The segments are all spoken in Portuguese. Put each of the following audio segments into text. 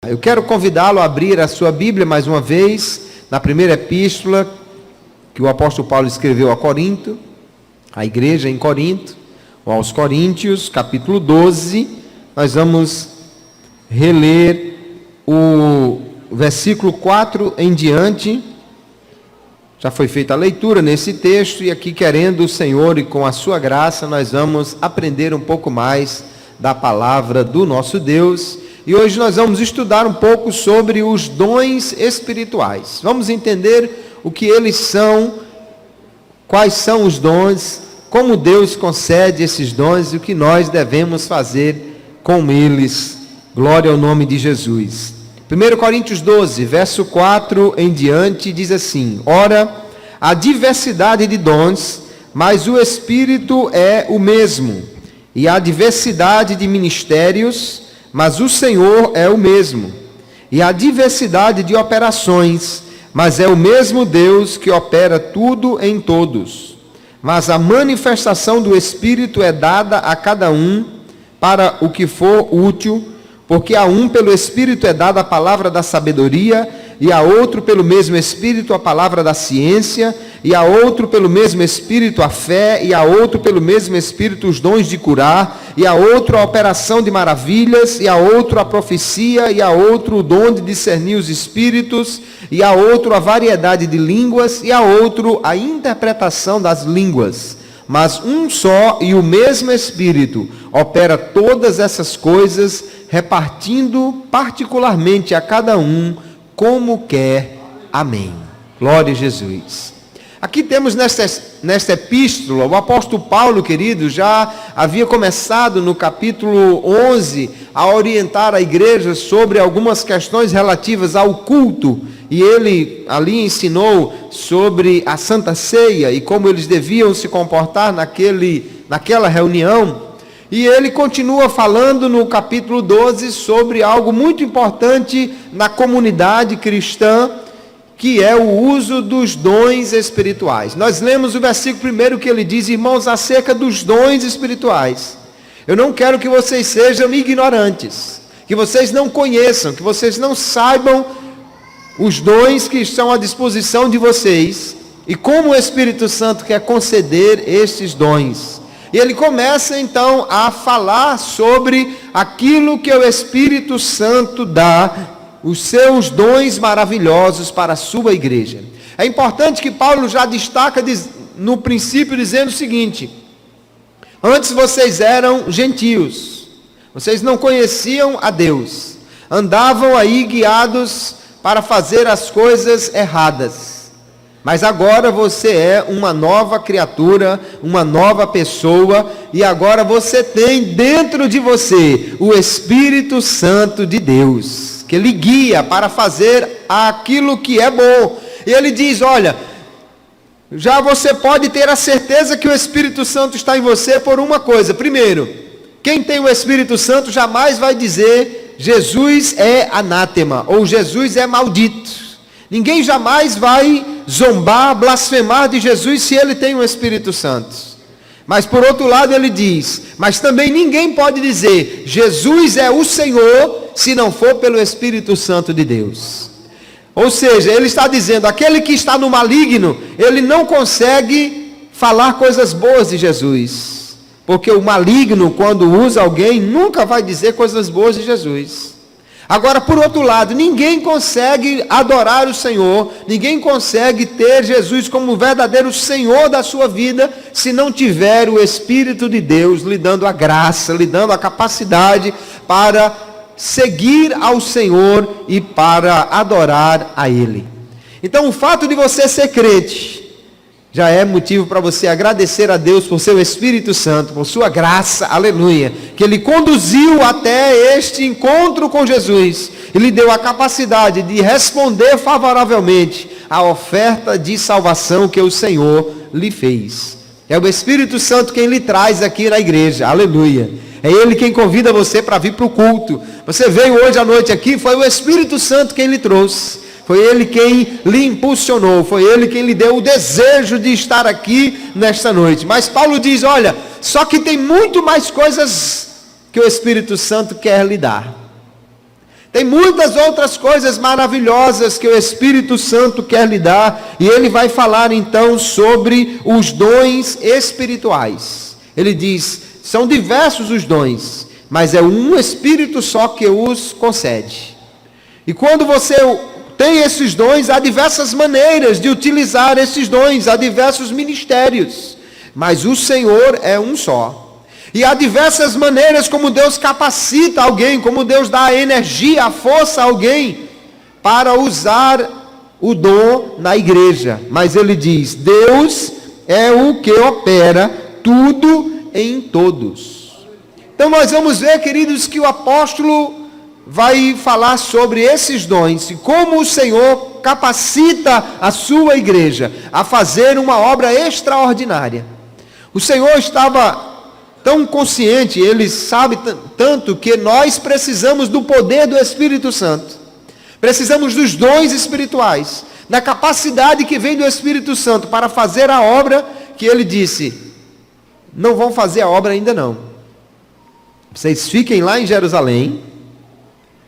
Eu quero convidá-lo a abrir a sua Bíblia mais uma vez, na primeira epístola que o apóstolo Paulo escreveu a Corinto, a igreja em Corinto, ou aos Coríntios, capítulo 12. Nós vamos reler o versículo 4 em diante. Já foi feita a leitura nesse texto, e aqui, querendo o Senhor e com a sua graça, nós vamos aprender um pouco mais da palavra do nosso Deus. E hoje nós vamos estudar um pouco sobre os dons espirituais. Vamos entender o que eles são, quais são os dons, como Deus concede esses dons e o que nós devemos fazer com eles. Glória ao nome de Jesus. 1 Coríntios 12, verso 4 em diante, diz assim: Ora, há diversidade de dons, mas o Espírito é o mesmo. E há diversidade de ministérios, mas o Senhor é o mesmo. E há diversidade de operações, mas é o mesmo Deus que opera tudo em todos. Mas a manifestação do Espírito é dada a cada um para o que for útil, porque a um pelo Espírito é dada a palavra da sabedoria, e a outro pelo mesmo Espírito a palavra da ciência, e a outro pelo mesmo Espírito a fé, e a outro pelo mesmo Espírito os dons de curar, e a outro a operação de maravilhas, e a outro a profecia, e a outro o dom de discernir os espíritos, e a outro a variedade de línguas, e a outro a interpretação das línguas. Mas um só e o mesmo Espírito opera todas essas coisas, repartindo particularmente a cada um como quer. Amém. Glória a Jesus. Aqui temos nesta epístola, o apóstolo Paulo, querido, já havia começado no capítulo 11 a orientar a igreja sobre algumas questões relativas ao culto. E ele ali ensinou sobre a Santa Ceia e como eles deviam se comportar naquela reunião. E ele continua falando no capítulo 12 sobre algo muito importante na comunidade cristã, que é o uso dos dons espirituais. Nós lemos o versículo primeiro que ele diz: irmãos, acerca dos dons espirituais, eu não quero que vocês sejam ignorantes, que vocês não conheçam, que vocês não saibam os dons que estão à disposição de vocês, e como o Espírito Santo quer conceder estes dons. E ele começa então a falar sobre aquilo que o Espírito Santo dá, os seus dons maravilhosos para a sua igreja. É importante que Paulo já destaca no princípio dizendo o seguinte: antes vocês eram gentios, vocês não conheciam a Deus, andavam aí guiados para fazer as coisas erradas. Mas agora você é uma nova criatura, uma nova pessoa, e agora você tem dentro de você o Espírito Santo de Deus, que lhe guia para fazer aquilo que é bom. E ele diz: olha, já você pode ter a certeza que o Espírito Santo está em você por uma coisa. Primeiro, quem tem o Espírito Santo jamais vai dizer Jesus é anátema, ou Jesus é maldito. Ninguém jamais vai zombar, blasfemar de Jesus se ele tem o Espírito Santo. Mas por outro lado ele diz: mas também ninguém pode dizer Jesus é o Senhor se não for pelo Espírito Santo de Deus. Ou seja, ele está dizendo: aquele que está no maligno, ele não consegue falar coisas boas de Jesus, porque o maligno, quando usa alguém, nunca vai dizer coisas boas de Jesus. Agora, por outro lado, ninguém consegue adorar o Senhor, ninguém consegue ter Jesus como verdadeiro Senhor da sua vida, se não tiver o Espírito de Deus lhe dando a graça, lhe dando a capacidade para seguir ao Senhor e para adorar a Ele. Então, o fato de você ser crente já é motivo para você agradecer a Deus por seu Espírito Santo, por sua graça, aleluia, que Ele conduziu até este encontro com Jesus, e lhe deu a capacidade de responder favoravelmente à oferta de salvação que o Senhor lhe fez. É o Espírito Santo quem lhe traz aqui na igreja, aleluia. É Ele quem convida você para vir para o culto. Você veio hoje à noite aqui, foi o Espírito Santo quem lhe trouxe. Foi Ele quem lhe impulsionou, foi Ele quem lhe deu o desejo de estar aqui nesta noite. Mas Paulo diz: olha, só que tem muito mais coisas que o Espírito Santo quer lhe dar. Tem muitas outras coisas maravilhosas que o Espírito Santo quer lhe dar, e ele vai falar então sobre os dons espirituais. Ele diz, são diversos os dons, mas é um Espírito só que os concede. E quando você tem esses dons, há diversas maneiras de utilizar esses dons, há diversos ministérios, mas o Senhor é um só. E há diversas maneiras como Deus capacita alguém, como Deus dá a energia, a força a alguém para usar o dom na igreja. Mas ele diz, Deus é o que opera tudo em todos. Então nós vamos ver, queridos, que o apóstolo vai falar sobre esses dons e como o Senhor capacita a sua igreja a fazer uma obra extraordinária. O Senhor estava tão consciente, ele sabe tanto que nós precisamos do poder do Espírito Santo, precisamos dos dons espirituais, da capacidade que vem do Espírito Santo para fazer a obra que ele disse, não vão fazer a obra ainda não, vocês fiquem lá em Jerusalém,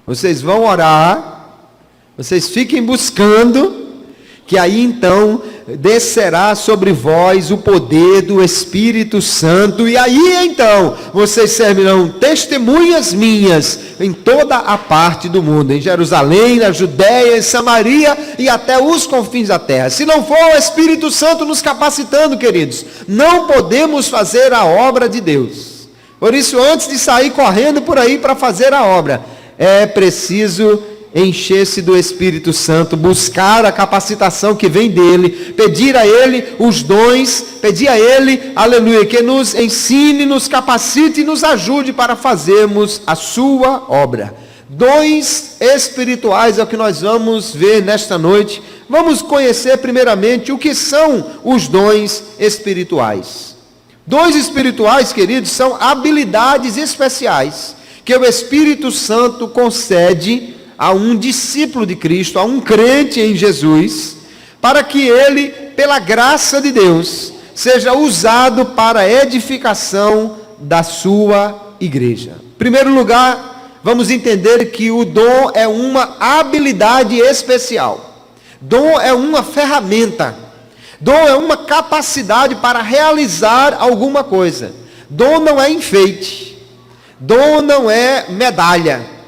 vocês vão orar, vocês fiquem buscando, que aí então descerá sobre vós o poder do Espírito Santo, e aí então vocês servirão testemunhas minhas em toda a parte do mundo, em Jerusalém, na Judéia, em Samaria e até os confins da terra. Se não for o Espírito Santo nos capacitando, queridos, não podemos fazer a obra de Deus. Por isso, antes de sair correndo por aí para fazer a obra, é preciso encher-se do Espírito Santo, buscar a capacitação que vem dele, pedir a ele os dons, pedir a ele, aleluia, que nos ensine, nos capacite e nos ajude para fazermos a sua obra. Dons espirituais é o que nós vamos ver nesta noite. Vamos conhecer primeiramente o que são os dons espirituais. Dons espirituais, queridos, são habilidades especiais que o Espírito Santo concede a um discípulo de Cristo, a um crente em Jesus, para que ele, pela graça de Deus, seja usado para a edificação da sua igreja. Em primeiro lugar, vamos entender que o dom é uma habilidade especial. Dom é uma ferramenta. Dom é uma capacidade para realizar alguma coisa. Dom não é enfeite. Dom não é medalha.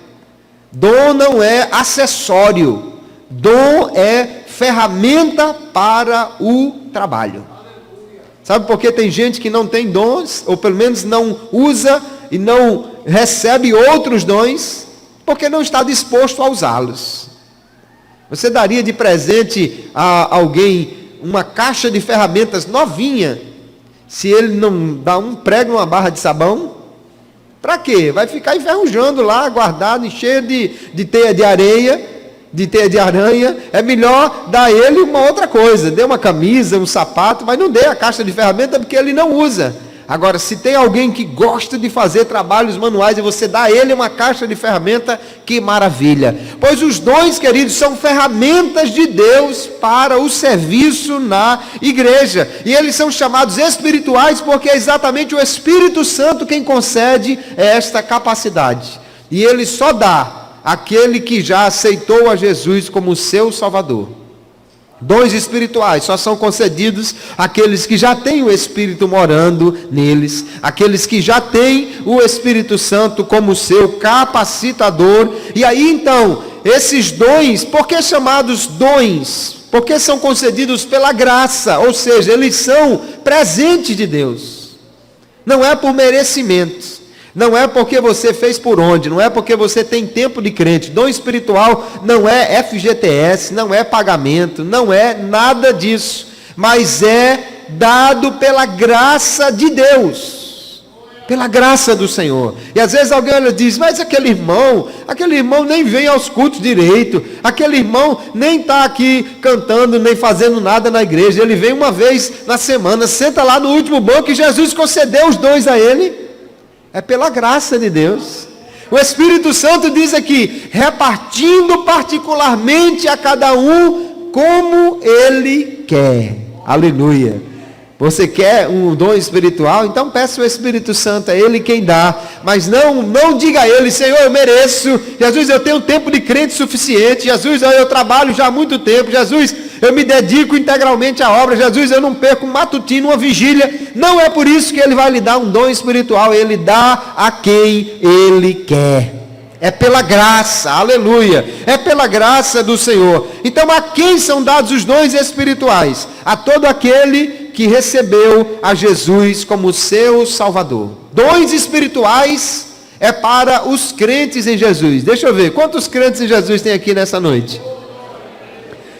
Dom não é acessório, dom é ferramenta para o trabalho. Sabe por que tem gente que não tem dons, ou pelo menos não usa e não recebe outros dons? Porque não está disposto a usá-los. Você daria de presente a alguém uma caixa de ferramentas novinha, se ele não dá um prego numa barra de sabão? Para quê? Vai ficar enferrujando lá, guardado, cheio de teia de areia, de teia de aranha. É melhor dar a ele uma outra coisa. Dê uma camisa, um sapato, mas não dê a caixa de ferramenta porque ele não usa. Agora, se tem alguém que gosta de fazer trabalhos manuais e você dá a ele uma caixa de ferramenta, que maravilha. Pois os dons, queridos, são ferramentas de Deus para o serviço na igreja. E eles são chamados espirituais porque é exatamente o Espírito Santo quem concede esta capacidade. E ele só dá àquele que já aceitou a Jesus como seu Salvador. Dons espirituais só são concedidos àqueles que já têm o Espírito morando neles, aqueles que já têm o Espírito Santo como seu capacitador. E aí então, esses dons, por que chamados dons? Porque são concedidos pela graça, ou seja, eles são presentes de Deus. Não é por merecimento. Não é porque você fez por onde, não é porque você tem tempo de crente. Dom espiritual não é FGTS, não é pagamento, não é nada disso. Mas é dado pela graça de Deus, pela graça do Senhor. E às vezes alguém diz, mas aquele irmão nem vem aos cultos direito, aquele irmão nem está aqui cantando, nem fazendo nada na igreja, ele vem uma vez na semana, senta lá no último banco e Jesus concedeu os dons a ele. É pela graça de Deus. O Espírito Santo diz aqui, repartindo particularmente a cada um como Ele quer. Aleluia. Você quer um dom espiritual? Então peça o Espírito Santo, é Ele quem dá. Mas não diga a Ele: Senhor, eu mereço. Jesus, eu tenho tempo de crente suficiente. Jesus, eu trabalho já há muito tempo. Jesus, eu me dedico integralmente à obra. Jesus, eu não perco um matutino, uma vigília. Não é por isso que Ele vai lhe dar um dom espiritual. Ele dá a quem Ele quer. É pela graça, aleluia, é pela graça do Senhor. Então a quem são dados os dons espirituais? A todo aquele que recebeu a Jesus como seu Salvador. Dons espirituais é para os crentes em Jesus. Deixa eu ver, quantos crentes em Jesus tem aqui nessa noite?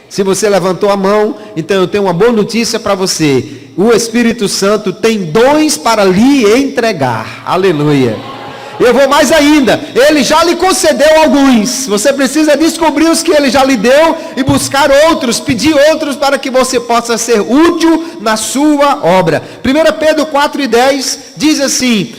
Se você levantou a mão, então eu tenho uma boa notícia para você. O Espírito Santo tem dons para lhe entregar, aleluia. Eu vou mais ainda, Ele já lhe concedeu alguns. Você precisa descobrir os que Ele já lhe deu e buscar outros, pedir outros para que você possa ser útil na sua obra. 1 Pedro 4:10 diz assim: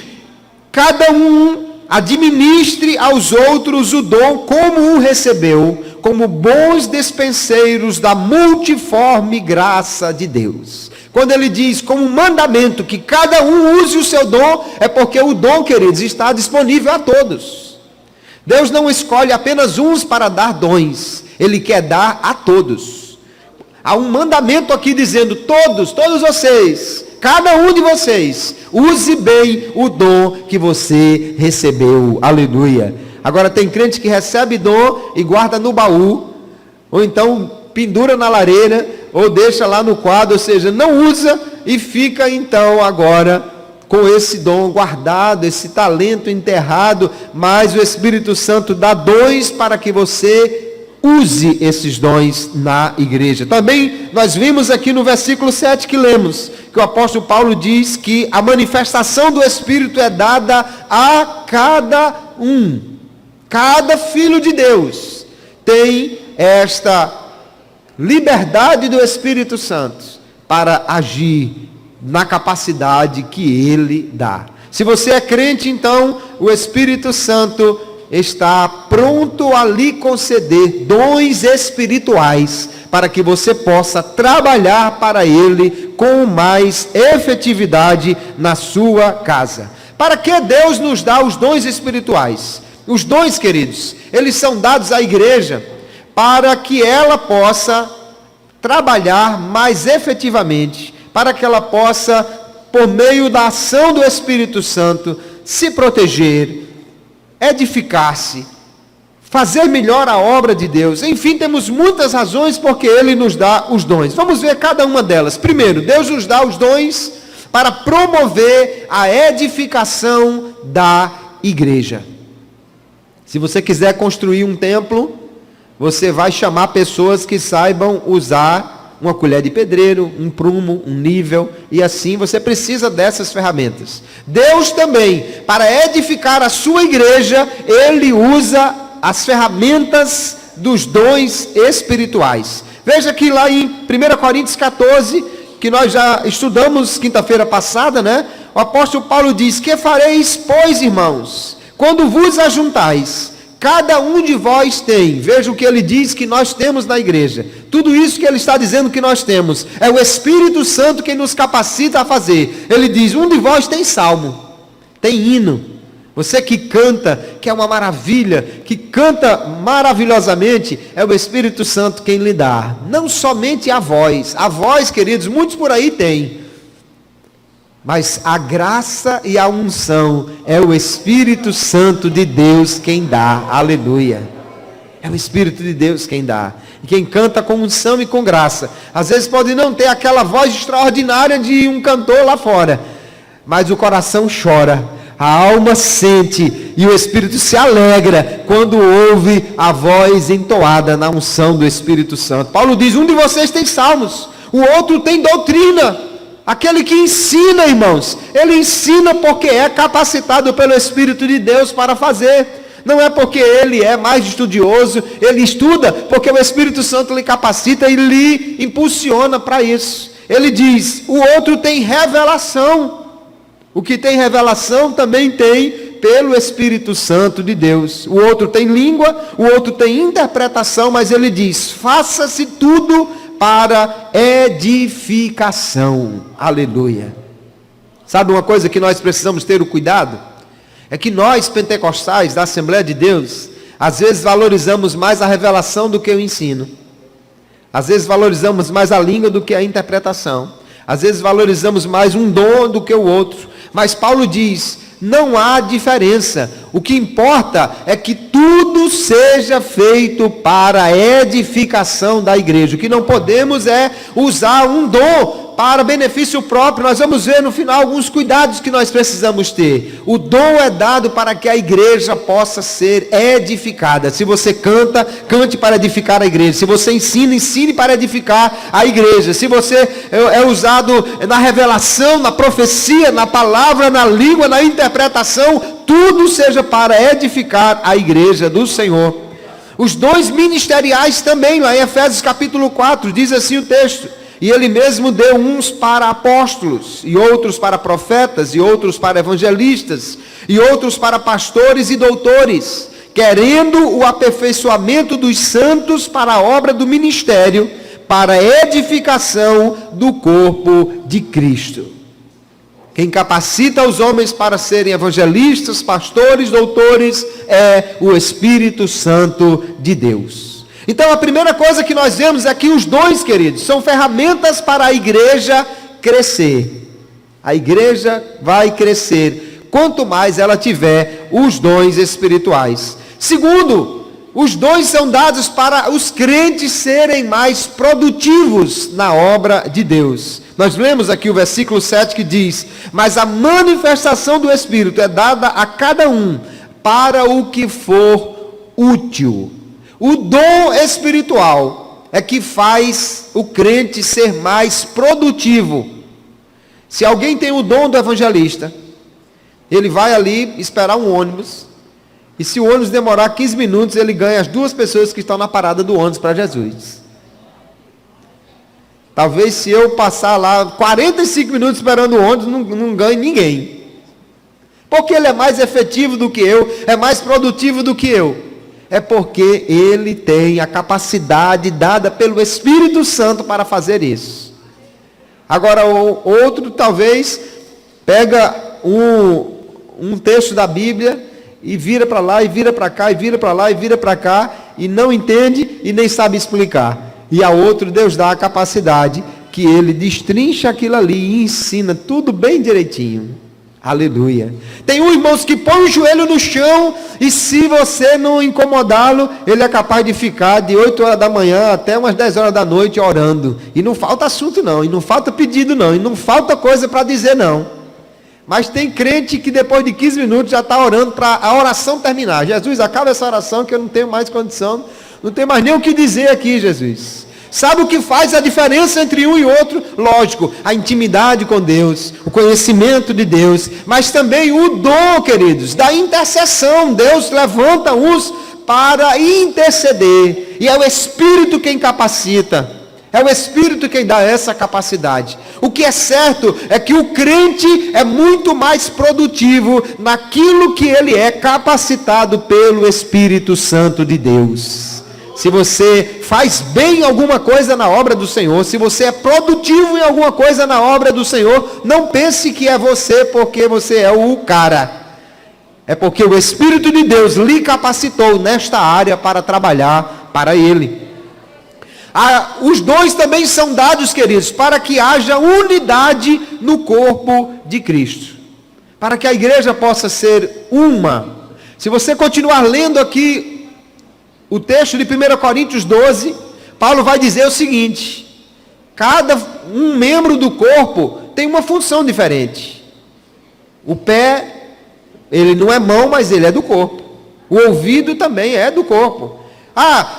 cada um administre aos outros o dom como o recebeu, como bons despenseiros da multiforme graça de Deus. Quando ele diz como mandamento que cada um use o seu dom, é porque o dom, queridos, está disponível a todos. Deus não escolhe apenas uns para dar dons, Ele quer dar a todos. Há um mandamento aqui dizendo: todos vocês, cada um de vocês, use bem o dom que você recebeu, aleluia. Agora tem crente que recebe dom e guarda no baú, ou então pendura na lareira, ou deixa lá no quadro, ou seja, não usa e fica então agora com esse dom guardado, esse talento enterrado, mas o Espírito Santo dá dons para que você use esses dons na igreja. Também nós vimos aqui no versículo 7 que lemos, que o apóstolo Paulo diz que a manifestação do Espírito é dada a cada um. Cada filho de Deus tem esta liberdade do Espírito Santo para agir na capacidade que Ele dá. Se você é crente, então o Espírito Santo está pronto a lhe conceder dons espirituais para que você possa trabalhar para Ele com mais efetividade na sua casa. Para que Deus nos dá os dons espirituais? Os dons, queridos, eles são dados à igreja para que ela possa trabalhar mais efetivamente, para que ela possa, por meio da ação do Espírito Santo, se proteger, edificar-se, fazer melhor a obra de Deus. Enfim, temos muitas razões porque Ele nos dá os dons. Vamos ver cada uma delas. Primeiro, Deus nos dá os dons para promover a edificação da igreja. Se você quiser construir um templo, você vai chamar pessoas que saibam usar uma colher de pedreiro, um prumo, um nível, e assim você precisa dessas ferramentas. Deus também, para edificar a sua igreja, Ele usa as ferramentas dos dons espirituais. Veja que lá em 1 Coríntios 14, que nós já estudamos quinta-feira passada, né? O apóstolo Paulo diz: que fareis, pois, irmãos, quando vos ajuntais? Cada um de vós tem, veja o que ele diz que nós temos na igreja. Tudo isso que ele está dizendo que nós temos, é o Espírito Santo quem nos capacita a fazer. Ele diz: um de vós tem salmo, tem hino. Você que canta, que é uma maravilha, que canta maravilhosamente, é o Espírito Santo quem lhe dá. Não somente a voz, queridos, muitos por aí têm. Mas a graça e a unção é o Espírito Santo de Deus quem dá, aleluia. É o Espírito de Deus quem dá. E quem canta com unção e com graça, às vezes pode não ter aquela voz extraordinária de um cantor lá fora, mas o coração chora, a alma sente e o Espírito se alegra quando ouve a voz entoada na unção do Espírito Santo. Paulo diz: um de vocês tem salmos, o outro tem doutrina. Aquele que ensina, irmãos, ele ensina porque é capacitado pelo Espírito de Deus para fazer. Não é porque ele é mais estudioso, ele estuda porque o Espírito Santo lhe capacita e lhe impulsiona para isso. Ele diz: o outro tem revelação. O que tem revelação também tem pelo Espírito Santo de Deus. O outro tem língua, o outro tem interpretação, mas ele diz: faça-se tudo para edificação. Aleluia. Sabe uma coisa que nós precisamos ter o cuidado? É que nós, pentecostais da Assembleia de Deus, às vezes valorizamos mais a revelação do que o ensino. Às vezes valorizamos mais a língua do que a interpretação. Às vezes valorizamos mais um dom do que o outro. Mas Paulo diz, não há diferença. O que importa é que tudo seja feito para a edificação da igreja. O que não podemos é usar um dom para benefício próprio. Nós vamos ver no final alguns cuidados que nós precisamos ter. O dom é dado para que a igreja possa ser edificada. Se você canta, cante para edificar a igreja. Se você ensina, ensine para edificar a igreja. Se você é usado na revelação, na profecia, na palavra, na língua, na interpretação, tudo seja para edificar a igreja do Senhor. Os dons ministeriais também, lá em Efésios capítulo 4, diz assim o texto: e ele mesmo deu uns para apóstolos, e outros para profetas, e outros para evangelistas, e outros para pastores e doutores, querendo o aperfeiçoamento dos santos para a obra do ministério, para a edificação do corpo de Cristo. Quem capacita os homens para serem evangelistas, pastores, doutores, é o Espírito Santo de Deus. Então a primeira coisa que nós vemos é que os dons, queridos, são ferramentas para a igreja crescer. A igreja vai crescer quanto mais ela tiver os dons espirituais. Segundo, os dons são dados para os crentes serem mais produtivos na obra de Deus. Nós lemos aqui o versículo 7 que diz: mas a manifestação do Espírito é dada a cada um para o que for útil. O dom espiritual é que faz o crente ser mais produtivo. Se alguém tem o dom do evangelista, ele vai ali esperar um ônibus, e se o ônibus demorar 15 minutos, ele ganha as 2 pessoas que estão na parada do ônibus para Jesus. Talvez se eu passar lá 45 minutos esperando o ônibus, não ganhe ninguém. Porque ele é mais efetivo do que eu, é mais produtivo do que eu. É porque ele tem a capacidade dada pelo Espírito Santo para fazer isso. Agora o outro talvez pega um texto da Bíblia e vira para lá, e vira para cá, e vira para lá, e vira para cá, e não entende e nem sabe explicar. E a outro Deus dá a capacidade que ele destrincha aquilo ali e ensina tudo bem direitinho. Aleluia. Tem irmãos que põe o joelho no chão e se você não incomodá-lo, ele é capaz de ficar de 8 horas da manhã até umas 10 horas da noite orando. E não falta assunto não, e não falta pedido não, e não falta coisa para dizer não. Mas tem crente que depois de 15 minutos já está orando para a oração terminar. Jesus, acaba essa oração que eu não tenho mais condição, não tenho mais nem o que dizer aqui, Jesus. Sabe o que faz a diferença entre um e outro? Lógico, a intimidade com Deus, o conhecimento de Deus, mas também o dom, queridos, da intercessão. Deus levanta uns para interceder, e é o Espírito quem capacita, é o Espírito quem dá essa capacidade. O que é certo é que o crente é muito mais produtivo naquilo que ele é capacitado pelo Espírito Santo de Deus. Se você faz bem alguma coisa na obra do Senhor, se você é produtivo em alguma coisa na obra do Senhor, não pense que é você porque você é o cara. É porque o Espírito de Deus lhe capacitou nesta área para trabalhar para Ele. Os dons também são dados, queridos, para que haja unidade no corpo de Cristo. Para que a igreja possa ser uma. Se você continuar lendo aqui o texto de 1 Coríntios 12, Paulo vai dizer o seguinte: cada um membro do corpo tem uma função diferente. O pé, ele não é mão, mas ele é do corpo. O ouvido também é do corpo.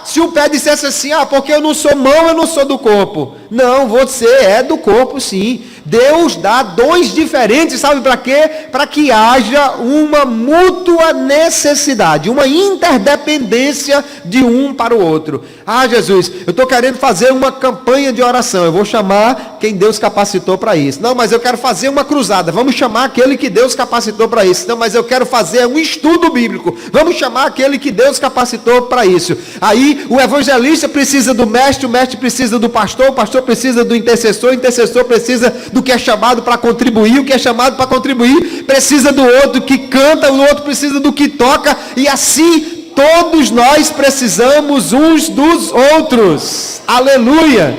Se o pé dissesse assim, porque eu não sou mão, eu não sou do corpo. Não, você é do corpo sim. Deus dá dons diferentes, sabe para quê? Para que haja uma mútua necessidade, uma interdependência de um para o outro. Ah, Jesus, eu estou querendo fazer uma campanha de oração, eu vou chamar quem Deus capacitou para isso. Não, mas eu quero fazer uma cruzada, vamos chamar aquele que Deus capacitou para isso. Não, mas eu quero fazer um estudo bíblico, vamos chamar aquele que Deus capacitou para isso. Aí o evangelista precisa do mestre, o mestre precisa do pastor, o pastor precisa do intercessor, o intercessor precisa do que é chamado para contribuir, o que é chamado para contribuir precisa do outro que canta, o outro precisa do que toca, e assim todos nós precisamos uns dos outros. Aleluia!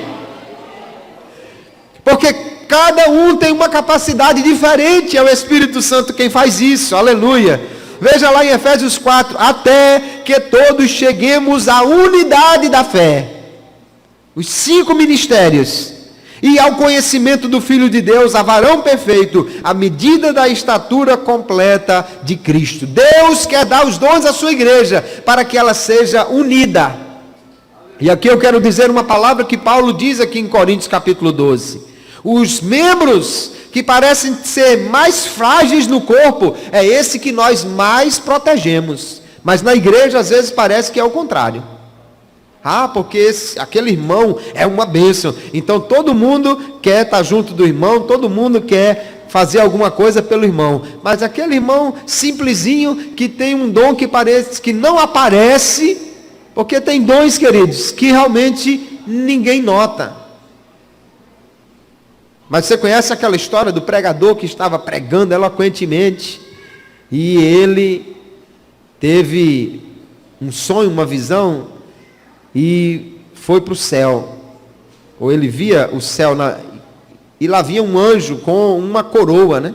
Porque cada um tem uma capacidade diferente, é o Espírito Santo quem faz isso. Aleluia! Veja lá em Efésios 4, até que todos cheguemos à unidade da fé, os 5 ministérios, e ao conhecimento do Filho de Deus, a varão perfeito, à medida da estatura completa de Cristo. Deus quer dar os dons à sua igreja, para que ela seja unida. E aqui eu quero dizer uma palavra que Paulo diz aqui em Coríntios capítulo 12. Os membros que parecem ser mais frágeis no corpo, é esse que nós mais protegemos. Mas na igreja às vezes parece que é o contrário. Ah, porque aquele irmão é uma bênção. Então todo mundo quer estar junto do irmão, todo mundo quer fazer alguma coisa pelo irmão. Mas aquele irmão simplesinho que tem um dom que parece que não aparece, porque tem dons, queridos, que realmente ninguém nota. Mas você conhece aquela história do pregador que estava pregando eloquentemente e ele teve um sonho, uma visão, e foi para o céu, ou ele via o céu, e lá vinha um anjo com uma coroa, né?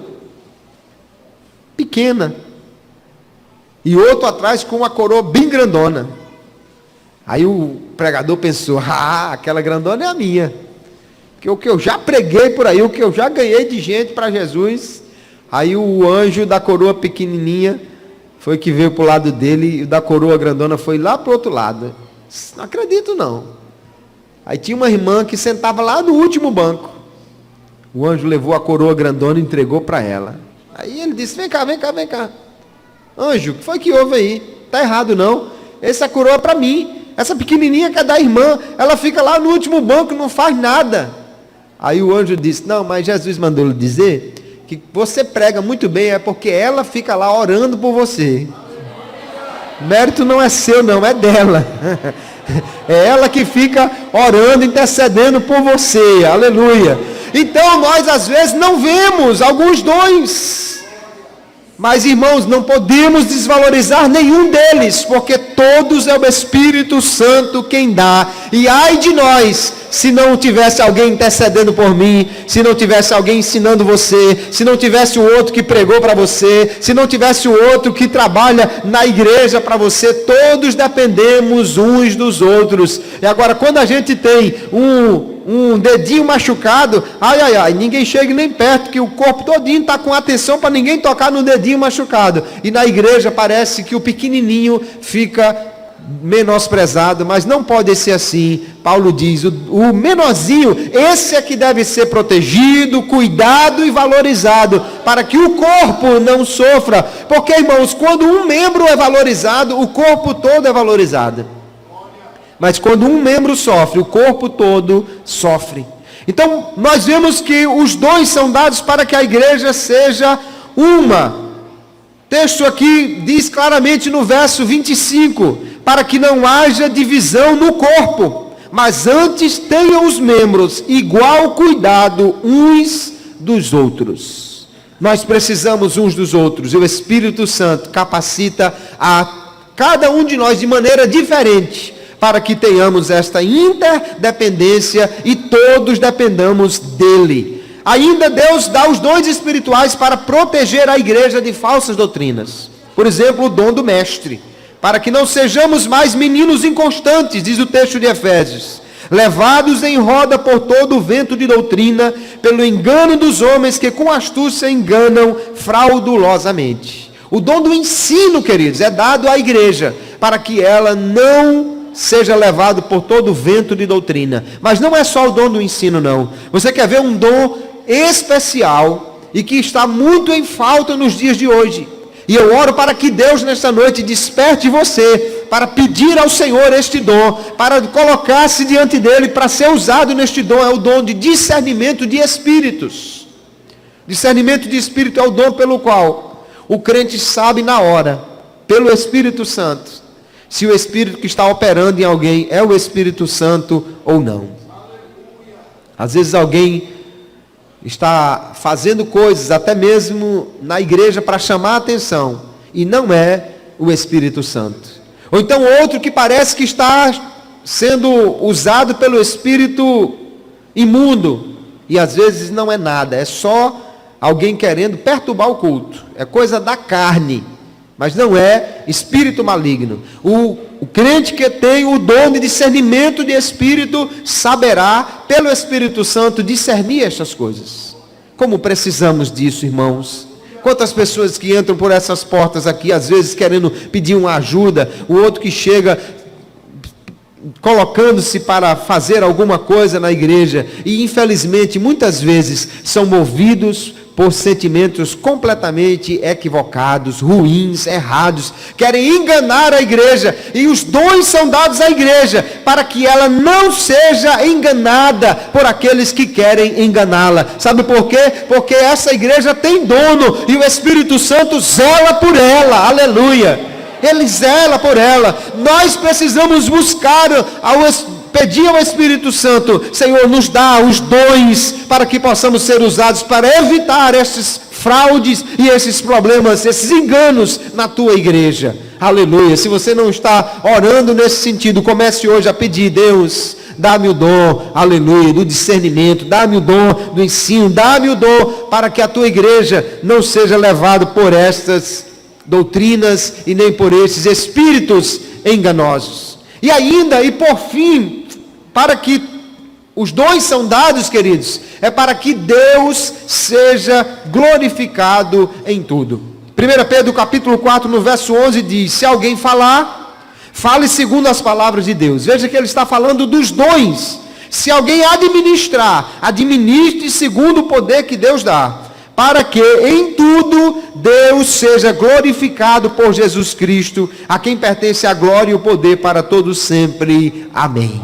Pequena, e outro atrás com uma coroa bem grandona. Aí o pregador pensou, aquela grandona é a minha, porque o que eu já preguei por aí, o que eu já ganhei de gente para Jesus. Aí o anjo da coroa pequenininha foi que veio para o lado dele, e o da coroa grandona foi lá para o outro lado. Não acredito não. Aí tinha uma irmã que sentava lá no último banco. O anjo levou a coroa grandona e entregou para ela. Aí ele disse, vem cá. Anjo, o que foi que houve aí? Está errado não. Essa coroa é para mim. Essa pequenininha que é da irmã. Ela fica lá no último banco, não faz nada. Aí o anjo disse, não, mas Jesus mandou lhe dizer que você prega muito bem, é porque ela fica lá orando por você. Mérito não é seu não, é dela. É ela que fica orando, intercedendo por você. Aleluia. Então nós às vezes não vemos alguns dons. Mas irmãos, não podemos desvalorizar nenhum deles, porque todos é o Espírito Santo quem dá. E ai de nós, se não tivesse alguém intercedendo por mim, se não tivesse alguém ensinando você, se não tivesse o outro que pregou para você, se não tivesse o outro que trabalha na igreja para você, todos dependemos uns dos outros. E agora, quando a gente tem um dedinho machucado, ninguém chega nem perto, que o corpo todinho está com atenção para ninguém tocar no dedinho machucado. E na igreja parece que o pequenininho fica menosprezado, mas não pode ser assim. Paulo diz, o menorzinho, esse é que deve ser protegido, cuidado e valorizado, para que o corpo não sofra. Porque, irmãos, quando um membro é valorizado, o corpo todo é valorizado. Mas quando um membro sofre, o corpo todo sofre. Então, nós vemos que os dons são dados para que a igreja seja uma. O texto aqui diz claramente no verso 25, para que não haja divisão no corpo, mas antes tenham os membros igual cuidado uns dos outros. Nós precisamos uns dos outros, e o Espírito Santo capacita a cada um de nós de maneira diferente, para que tenhamos esta interdependência e todos dependamos dele. Ainda Deus dá os dons espirituais para proteger a igreja de falsas doutrinas. Por exemplo, o dom do mestre, para que não sejamos mais meninos inconstantes, diz o texto de Efésios, levados em roda por todo o vento de doutrina, pelo engano dos homens que com astúcia enganam fraudulosamente. O dom do ensino, queridos, é dado à igreja, para que ela não seja levado por todo o vento de doutrina. Mas não é só o dom do ensino não. Você quer ver um dom especial e que está muito em falta nos dias de hoje. E eu oro para que Deus nesta noite desperte você para pedir ao Senhor este dom, para colocar-se diante dele, para ser usado neste dom. É o dom de discernimento de espíritos. Discernimento de espírito é o dom pelo qual o crente sabe na hora, pelo Espírito Santo, se o Espírito que está operando em alguém é o Espírito Santo ou não. Às vezes alguém está fazendo coisas, até mesmo na igreja, para chamar a atenção, e não é o Espírito Santo. Ou então outro que parece que está sendo usado pelo Espírito imundo, e às vezes não é nada, é só alguém querendo perturbar o culto, é coisa da carne, mas não é espírito maligno. O crente que tem o dom de discernimento de espírito saberá, pelo Espírito Santo, discernir estas coisas. Como precisamos disso, irmãos? Quantas pessoas que entram por essas portas aqui, às vezes querendo pedir uma ajuda, o outro que chega colocando-se para fazer alguma coisa na igreja, e infelizmente muitas vezes são movidos por sentimentos completamente equivocados, ruins, errados, querem enganar a igreja, e os dons são dados à igreja, para que ela não seja enganada por aqueles que querem enganá-la. Sabe por quê? Porque essa igreja tem dono, e o Espírito Santo zela por ela, aleluia. Ele zela por ela. Nós precisamos buscar, pedir ao Espírito Santo: Senhor, nos dá os dons para que possamos ser usados para evitar esses fraudes e esses problemas, esses enganos na tua igreja. Aleluia. Se você não está orando nesse sentido, comece hoje a pedir: Deus, dá-me o dom, aleluia, do discernimento, dá-me o dom do ensino, dá-me o dom para que a tua igreja não seja levada por estas doutrinas e nem por esses espíritos enganosos. E ainda, e por fim, para que os dons são dados, queridos, é para que Deus seja glorificado em tudo. 1 Pedro capítulo 4, no verso 11 diz: se alguém falar, fale segundo as palavras de Deus. Veja que ele está falando dos dons. Se alguém administrar, administre segundo o poder que Deus dá, para que em tudo Deus seja glorificado por Jesus Cristo, a quem pertence a glória e o poder para todos sempre. Amém.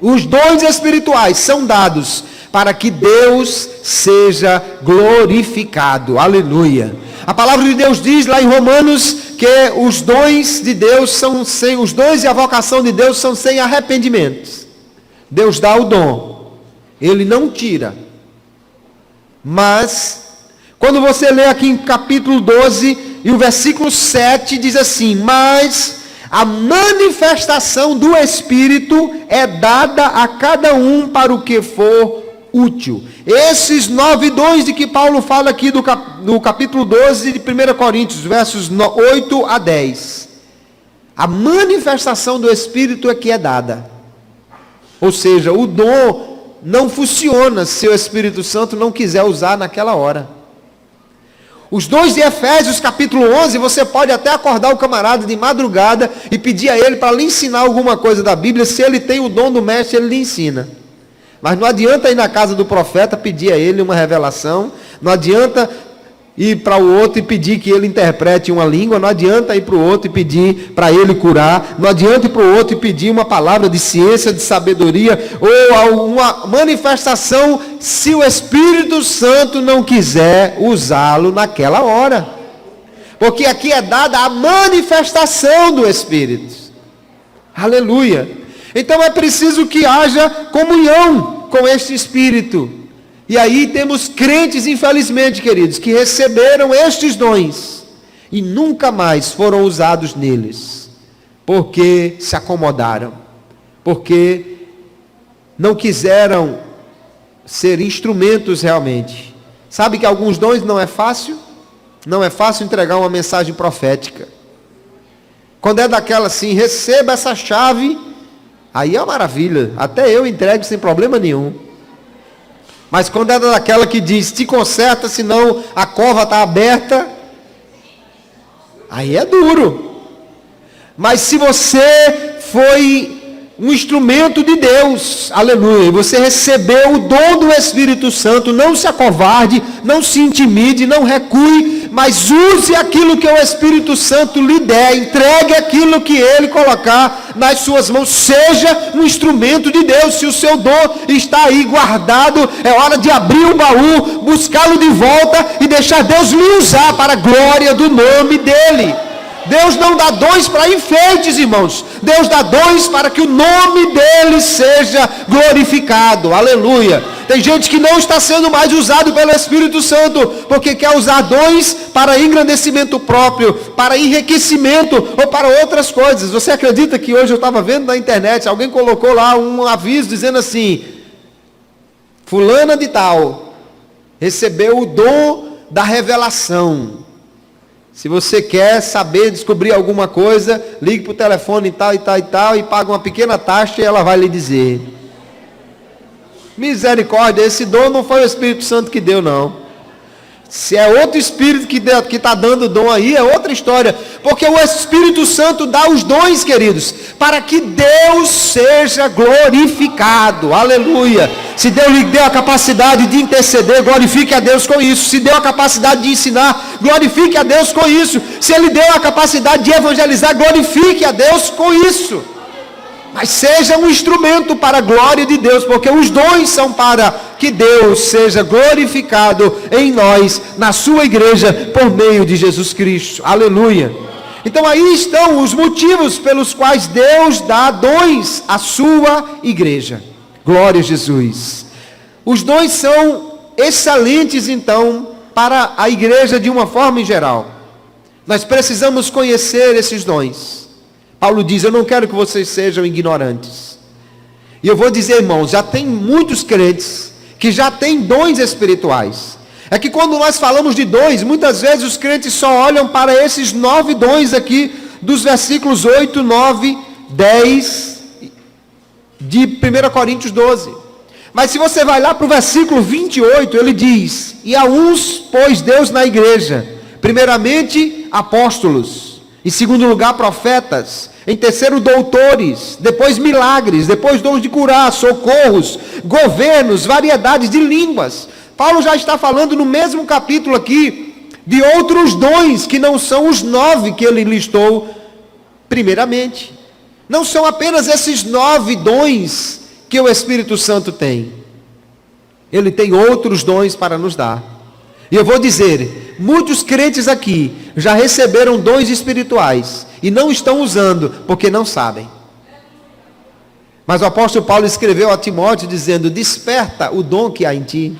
Os dons espirituais são dados para que Deus seja glorificado. Aleluia. A palavra de Deus diz lá em Romanos que os dons de Deus são sem, os dons e a vocação de Deus são sem arrependimento. Deus dá o dom, Ele não tira. Mas, quando você lê aqui em capítulo 12, e o versículo 7 diz assim: mas a manifestação do Espírito é dada a cada um para o que for útil. Esses 9 dons de que Paulo fala aqui no capítulo 12 de 1 Coríntios, versos 8 a 10. A manifestação do Espírito é que é dada. Ou seja, o dom não funciona se o Espírito Santo não quiser usar naquela hora. Os dons de Efésios capítulo 11, você pode até acordar o camarada de madrugada e pedir a ele para lhe ensinar alguma coisa da Bíblia. Se ele tem o dom do mestre, ele lhe ensina. Mas não adianta ir na casa do profeta pedir a ele uma revelação, não adianta ir para o outro e pedir que ele interprete uma língua, não adianta ir para o outro e pedir para ele curar, não adianta ir para o outro e pedir uma palavra de ciência, de sabedoria, ou uma manifestação, se o Espírito Santo não quiser usá-lo naquela hora. Porque aqui é dada a manifestação do Espírito. Aleluia. Então é preciso que haja comunhão com este Espírito. E aí temos crentes, infelizmente, queridos, que receberam estes dons e nunca mais foram usados neles, porque se acomodaram, porque não quiseram ser instrumentos realmente. Sabe que alguns dons não é fácil? Não é fácil entregar uma mensagem profética. Quando é daquela assim, receba essa chave, aí é uma maravilha, até eu entrego sem problema nenhum. Mas quando é daquela que diz, te conserta, senão a cova está aberta, aí é duro. Mas se você foi um instrumento de Deus, aleluia, e você recebeu o dom do Espírito Santo, não se acovarde, não se intimide, não recue, mas use aquilo que o Espírito Santo lhe der, entregue aquilo que Ele colocar nas suas mãos, seja um instrumento de Deus. Se o seu dom está aí guardado, é hora de abrir o baú, buscá-lo de volta e deixar Deus lhe usar para a glória do nome dEle. Deus não dá dons para enfeites, irmãos. Deus dá dons para que o nome dEle seja glorificado. Aleluia. Tem gente que não está sendo mais usado pelo Espírito Santo, porque quer usar dons para engrandecimento próprio, para enriquecimento ou para outras coisas. Você acredita que hoje eu estava vendo na internet, alguém colocou lá um aviso dizendo assim: fulana de tal recebeu o dom da revelação. Se você quer saber, descobrir alguma coisa, ligue para o telefone e tal, e paga uma pequena taxa e ela vai lhe dizer. Misericórdia, esse dom não foi o Espírito Santo que deu, não. Se é outro Espírito que está dando dom aí, é outra história. Porque o Espírito Santo dá os dons, queridos, para que Deus seja glorificado. Aleluia. Se Deus lhe deu a capacidade de interceder, glorifique a Deus com isso. Se deu a capacidade de ensinar, glorifique a Deus com isso. Se Ele deu a capacidade de evangelizar, glorifique a Deus com isso. Mas seja um instrumento para a glória de Deus, porque os dons são para que Deus seja glorificado em nós, na sua igreja, por meio de Jesus Cristo. Aleluia. Então aí estão os motivos pelos quais Deus dá dons à sua igreja. Glória a Jesus. Os dons são excelentes, então, para a igreja de uma forma em geral. Nós precisamos conhecer esses dons. Paulo diz: eu não quero que vocês sejam ignorantes. E eu vou dizer, irmãos, já tem muitos crentes que já têm dons espirituais. É que quando nós falamos de dons, muitas vezes os crentes só olham para esses 9 dons aqui, dos versículos 8, 9, 10, de 1 Coríntios 12. Mas se você vai lá para o versículo 28, ele diz: e a uns pôs Deus na igreja, primeiramente apóstolos, em segundo lugar profetas, em terceiro doutores, depois milagres, depois dons de curar, socorros, governos, variedades de línguas. Paulo já está falando no mesmo capítulo aqui de outros dons que não são os 9 que ele listou primeiramente. Não são apenas esses 9 dons que o Espírito Santo tem. Ele tem outros dons para nos dar. E eu vou dizer, muitos crentes aqui já receberam dons espirituais e não estão usando porque não sabem. Mas o apóstolo Paulo escreveu a Timóteo dizendo: desperta o dom que há em ti.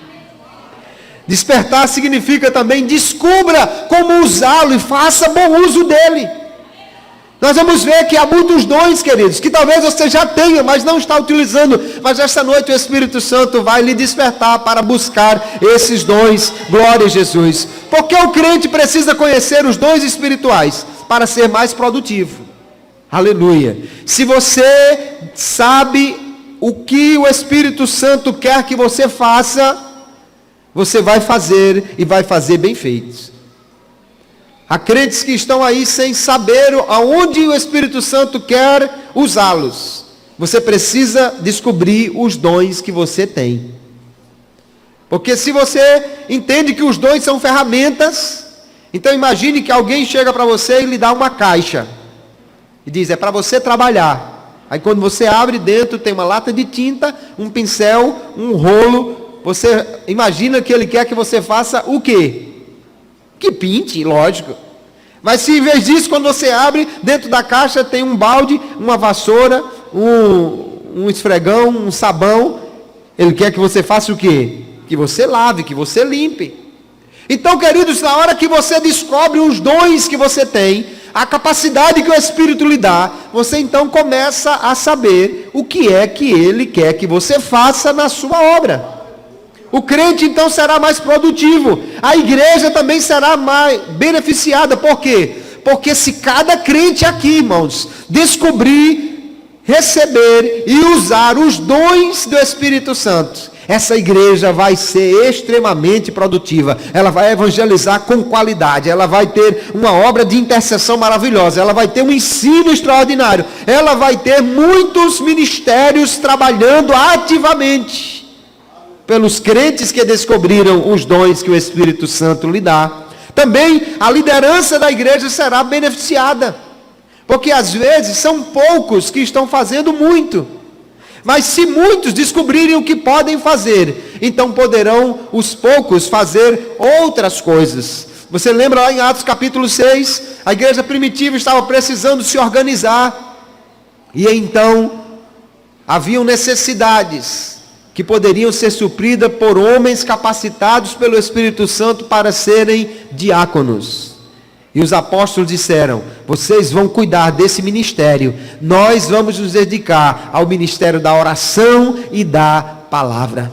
Despertar significa também descubra como usá-lo e faça bom uso dele. Nós vamos ver que há muitos dons, queridos, que talvez você já tenha, mas não está utilizando. Mas esta noite o Espírito Santo vai lhe despertar para buscar esses dons. Glória a Jesus. Porque o crente precisa conhecer os dons espirituais para ser mais produtivo. Aleluia. Se você sabe o que o Espírito Santo quer que você faça, você vai fazer e vai fazer bem feito. Há crentes que estão aí sem saber aonde o Espírito Santo quer usá-los. Você precisa descobrir os dons que você tem. Porque se você entende que os dons são ferramentas, então imagine que alguém chega para você e lhe dá uma caixa. E diz: é para você trabalhar. Aí quando você abre, dentro tem uma lata de tinta, um pincel, um rolo. Você imagina que ele quer que você faça o quê? Que pinte, lógico. Mas se em vez disso, quando você abre, dentro da caixa tem um balde, uma vassoura, um esfregão, um sabão, ele quer que você faça o quê? Que você lave, que você limpe. Então, queridos, na hora que você descobre os dons que você tem, a capacidade que o Espírito lhe dá, você então começa a saber o que é que ele quer que você faça na sua obra. O crente então será mais produtivo. A igreja também será mais beneficiada. Por quê? Porque se cada crente aqui, irmãos, descobrir, receber e usar os dons do Espírito Santo, essa igreja vai ser extremamente produtiva, ela vai evangelizar com qualidade, ela vai ter uma obra de intercessão maravilhosa, ela vai ter um ensino extraordinário, ela vai ter muitos ministérios trabalhando ativamente pelos crentes que descobriram os dons que o Espírito Santo lhe dá. Também a liderança da igreja será beneficiada, porque às vezes são poucos que estão fazendo muito. Mas se muitos descobrirem o que podem fazer, então poderão os poucos fazer outras coisas. Você lembra lá em Atos capítulo 6, a igreja primitiva estava precisando se organizar, e então haviam necessidades que poderiam ser supridas por homens capacitados pelo Espírito Santo para serem diáconos. E os apóstolos disseram: vocês vão cuidar desse ministério, nós vamos nos dedicar ao ministério da oração e da palavra.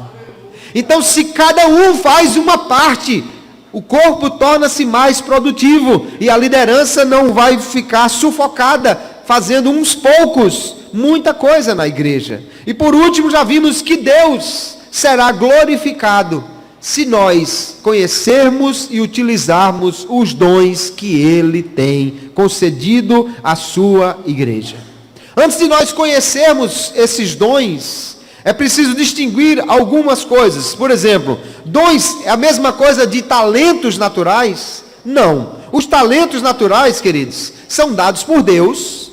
Então, se cada um faz uma parte, o corpo torna-se mais produtivo, e a liderança não vai ficar sufocada, fazendo uns poucos, muita coisa na igreja. E por último, já vimos que Deus será glorificado se nós conhecermos e utilizarmos os dons que Ele tem concedido à sua igreja. Antes de nós conhecermos esses dons, é preciso distinguir algumas coisas. Por exemplo, dons é a mesma coisa de talentos naturais? Não. Os talentos naturais, queridos, são dados por Deus.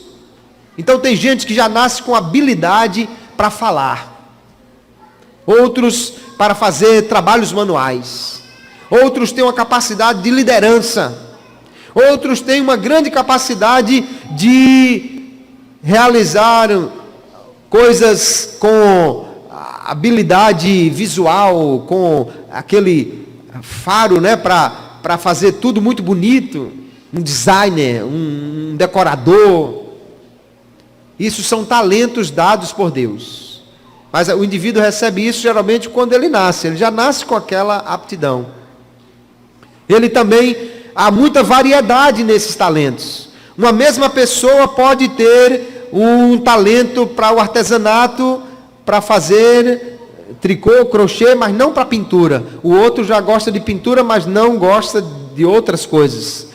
Então tem gente que já nasce com habilidade para falar, outros para fazer trabalhos manuais, outros têm uma capacidade de liderança, outros têm uma grande capacidade de realizar coisas com habilidade visual, com aquele faro, né, para fazer tudo muito bonito, um designer, um decorador. Isso são talentos dados por Deus. Mas o indivíduo recebe isso geralmente quando ele já nasce com aquela aptidão. Ele também, há muita variedade nesses talentos. Uma mesma pessoa pode ter um talento para o artesanato, para fazer tricô, crochê, mas não para pintura. O outro já gosta de pintura, mas não gosta de outras coisas.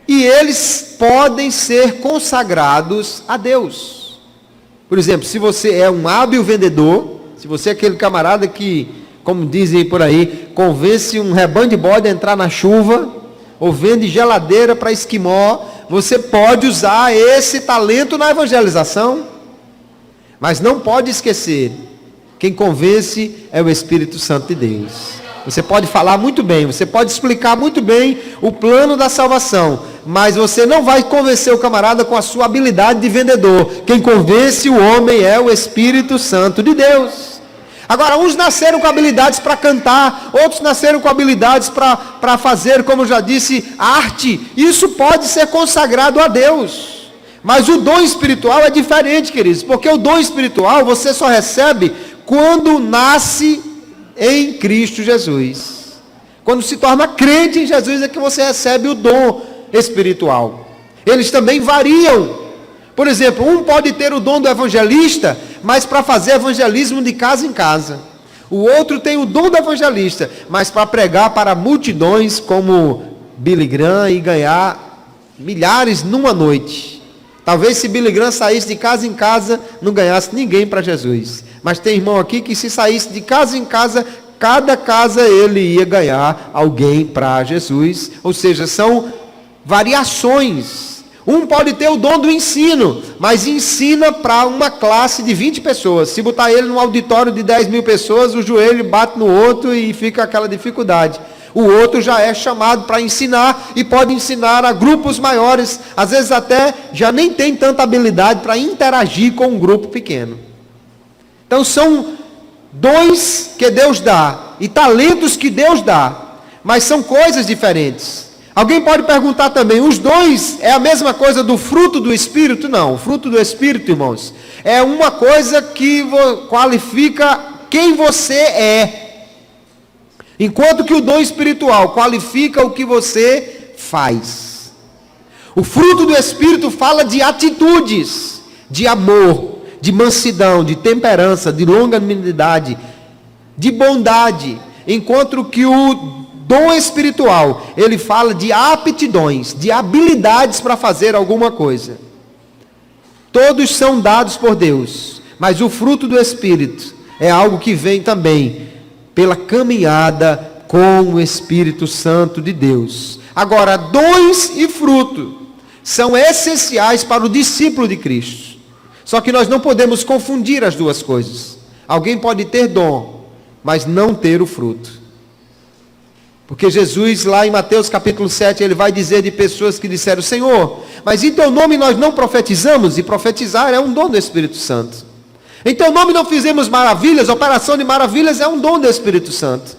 E eles podem ser consagrados a Deus. Por exemplo, se você é um hábil vendedor, se você é aquele camarada que, como dizem por aí, convence um rebanho de bode a entrar na chuva, ou vende geladeira para esquimó, você pode usar esse talento na evangelização. Mas não pode esquecer, quem convence é o Espírito Santo de Deus. Você pode falar muito bem, você pode explicar muito bem o plano da salvação, mas você não vai convencer o camarada com a sua habilidade de vendedor. Quem convence o homem é o Espírito Santo de Deus. Agora, uns nasceram com habilidades para cantar, outros nasceram com habilidades para fazer, como eu já disse, arte. Isso pode ser consagrado a Deus. Mas o dom espiritual é diferente, queridos, porque o dom espiritual você só recebe quando nasce em Cristo Jesus. Quando se torna crente em Jesus é que você recebe o dom espiritual. Eles também variam. Por exemplo, um pode ter o dom do evangelista, mas para fazer evangelismo de casa em casa. O outro tem o dom do evangelista, mas para pregar para multidões como Billy Graham e ganhar milhares numa noite. Talvez se Billy Graham saísse de casa em casa, não ganhasse ninguém para Jesus. Mas tem irmão aqui que se saísse de casa em casa, cada casa ele ia ganhar alguém para Jesus. Ou seja, são variações. Um pode ter o dom do ensino, mas ensina para uma classe de 20 pessoas. Se botar ele num auditório de 10 mil pessoas, o joelho bate no outro e fica aquela dificuldade. O outro já é chamado para ensinar e pode ensinar a grupos maiores. Às vezes até já nem tem tanta habilidade para interagir com um grupo pequeno. Então são dons que Deus dá e talentos que Deus dá, mas são coisas diferentes. Alguém pode perguntar também, os dons é a mesma coisa do fruto do Espírito? Não, o fruto do Espírito, irmãos, é uma coisa que qualifica quem você é. Enquanto que o dom espiritual qualifica o que você faz. O fruto do Espírito fala de atitudes, de amor, de mansidão, de temperança, de longanimidade, de bondade, enquanto que o dom espiritual, ele fala de aptidões, de habilidades para fazer alguma coisa. Todos são dados por Deus, mas o fruto do Espírito é algo que vem também pela caminhada com o Espírito Santo de Deus. Agora, dons e fruto são essenciais para o discípulo de Cristo. Só que nós não podemos confundir as duas coisas. Alguém pode ter dom, mas não ter o fruto. Porque Jesus, lá em Mateus capítulo 7, ele vai dizer de pessoas que disseram: Senhor, mas em teu nome nós não profetizamos, e profetizar é um dom do Espírito Santo. Em teu nome não fizemos maravilhas, operação de maravilhas é um dom do Espírito Santo.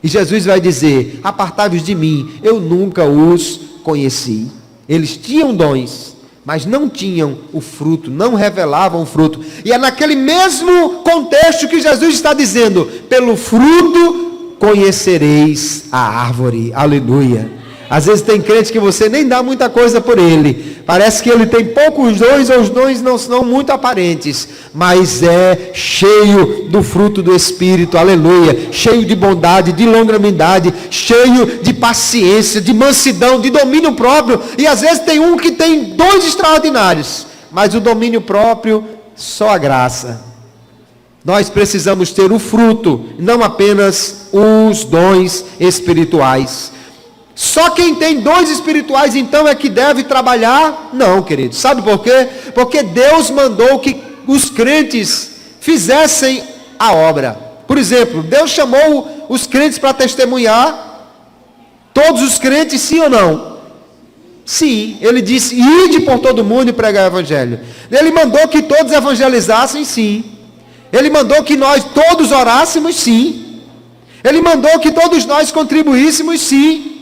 E Jesus vai dizer: apartai-vos de mim, eu nunca os conheci. Eles tinham dons, mas não tinham o fruto, não revelavam o fruto. E é naquele mesmo contexto que Jesus está dizendo: pelo fruto conhecereis a árvore. Aleluia. Às vezes tem crente que você nem dá muita coisa por ele, parece que ele tem poucos dons, ou os dons não são muito aparentes, mas é cheio do fruto do Espírito. Aleluia. Cheio de bondade, de longanimidade, cheio de paciência, de mansidão, de domínio próprio. E às vezes tem um que tem dons extraordinários, mas o domínio próprio, só a graça. Nós precisamos ter o fruto, não apenas os dons espirituais. Só quem tem dons espirituais então é que deve trabalhar? Não, queridos. Sabe por quê? Porque Deus mandou que os crentes fizessem a obra. Por exemplo, Deus chamou os crentes para testemunhar. Todos os crentes, sim ou não? Sim. Ele disse: ide por todo mundo e pregar o evangelho. Ele mandou que todos evangelizassem, sim. Ele mandou que nós todos orássemos, sim. Ele mandou que todos nós contribuíssemos, sim.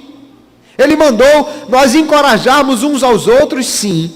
Ele mandou nós encorajarmos uns aos outros, sim.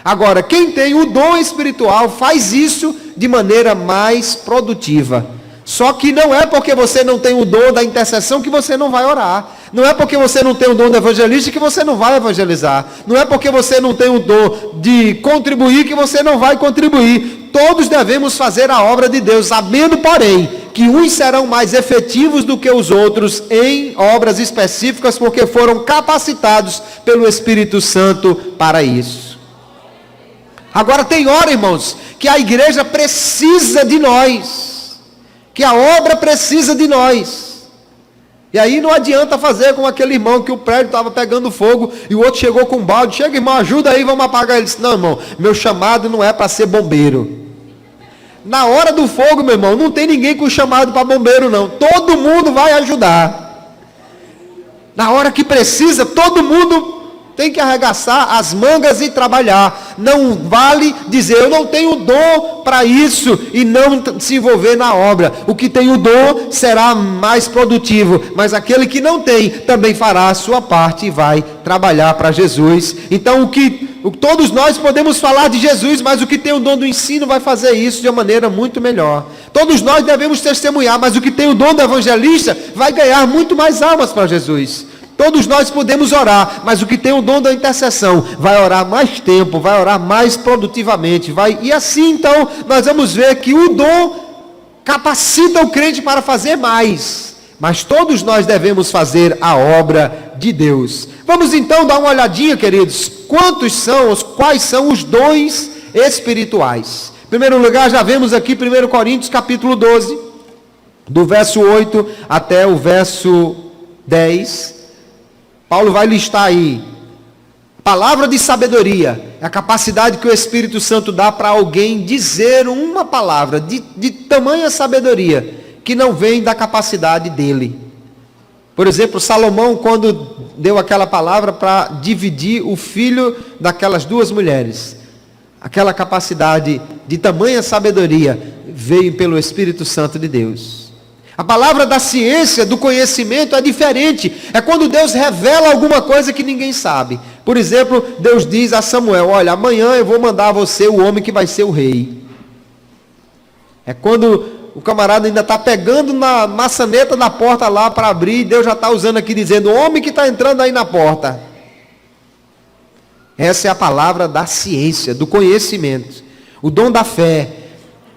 Agora, quem tem o dom espiritual faz isso de maneira mais produtiva. Só que não é porque você não tem o dom da intercessão que você não vai orar. Não é porque você não tem o dom do evangelista que você não vai evangelizar. Não é porque você não tem o dom de contribuir que você não vai contribuir. Todos devemos fazer a obra de Deus, sabendo, porém, que uns serão mais efetivos do que os outros em obras específicas, porque foram capacitados pelo Espírito Santo para isso. Agora tem hora, irmãos, que a igreja precisa de nós, que a obra precisa de nós. E aí não adianta fazer com aquele irmão que o prédio estava pegando fogo e o outro chegou com um balde: chega, irmão, ajuda aí, vamos apagar. Ele disse: não, irmão, meu chamado não é para ser bombeiro. Na hora do fogo, meu irmão, não tem ninguém com chamado para bombeiro, não. Todo mundo vai ajudar. Na hora que precisa, todo mundo tem que arregaçar as mangas e trabalhar. Não vale dizer: eu não tenho dom para isso, e não se envolver na obra. O que tem o dom será mais produtivo, mas aquele que não tem também fará a sua parte e vai trabalhar para Jesus. Então todos nós podemos falar de Jesus, mas o que tem o dom do ensino vai fazer isso de uma maneira muito melhor. Todos nós devemos testemunhar, mas o que tem o dom do evangelista vai ganhar muito mais almas para Jesus. Todos nós podemos orar, mas o que tem o dom da intercessão vai orar mais tempo, vai orar mais produtivamente, e assim então nós vamos ver que o dom capacita o crente para fazer mais, mas todos nós devemos fazer a obra de Deus. Vamos então dar uma olhadinha, queridos, quais são os dons espirituais. Em primeiro lugar, já vemos aqui 1 Coríntios capítulo 12, do verso 8 até o verso 10, Paulo vai listar aí: palavra de sabedoria, é a capacidade que o Espírito Santo dá para alguém dizer uma palavra de tamanha sabedoria, que não vem da capacidade dele. Por exemplo, Salomão, quando deu aquela palavra para dividir o filho daquelas duas mulheres, aquela capacidade de tamanha sabedoria veio pelo Espírito Santo de Deus. A palavra da ciência, do conhecimento é diferente. É quando Deus revela alguma coisa que ninguém sabe. Por exemplo, Deus diz a Samuel: olha, amanhã eu vou mandar a você o homem que vai ser o rei. É quando o camarada ainda está pegando na maçaneta da porta lá para abrir, e Deus já está usando aqui dizendo: o homem que está entrando aí na porta. Essa é a palavra da ciência, do conhecimento. O dom da fé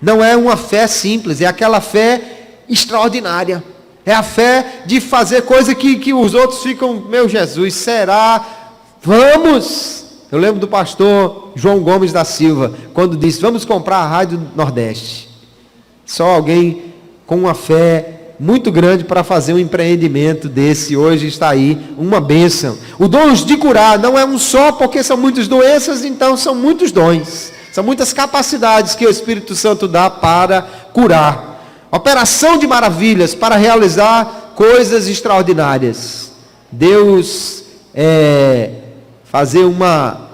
não é uma fé simples, é aquela fé extraordinária. É a fé de fazer coisa que os outros ficam, meu Jesus, será? Vamos! Eu lembro do pastor João Gomes da Silva, quando disse, vamos comprar a Rádio Nordeste. Só alguém com uma fé muito grande para fazer um empreendimento desse, hoje está aí, uma bênção. O dom de curar não é um só, porque são muitas doenças, então são muitos dons. São muitas capacidades que o Espírito Santo dá para curar. Operação de maravilhas, para realizar coisas extraordinárias. Deus fazer uma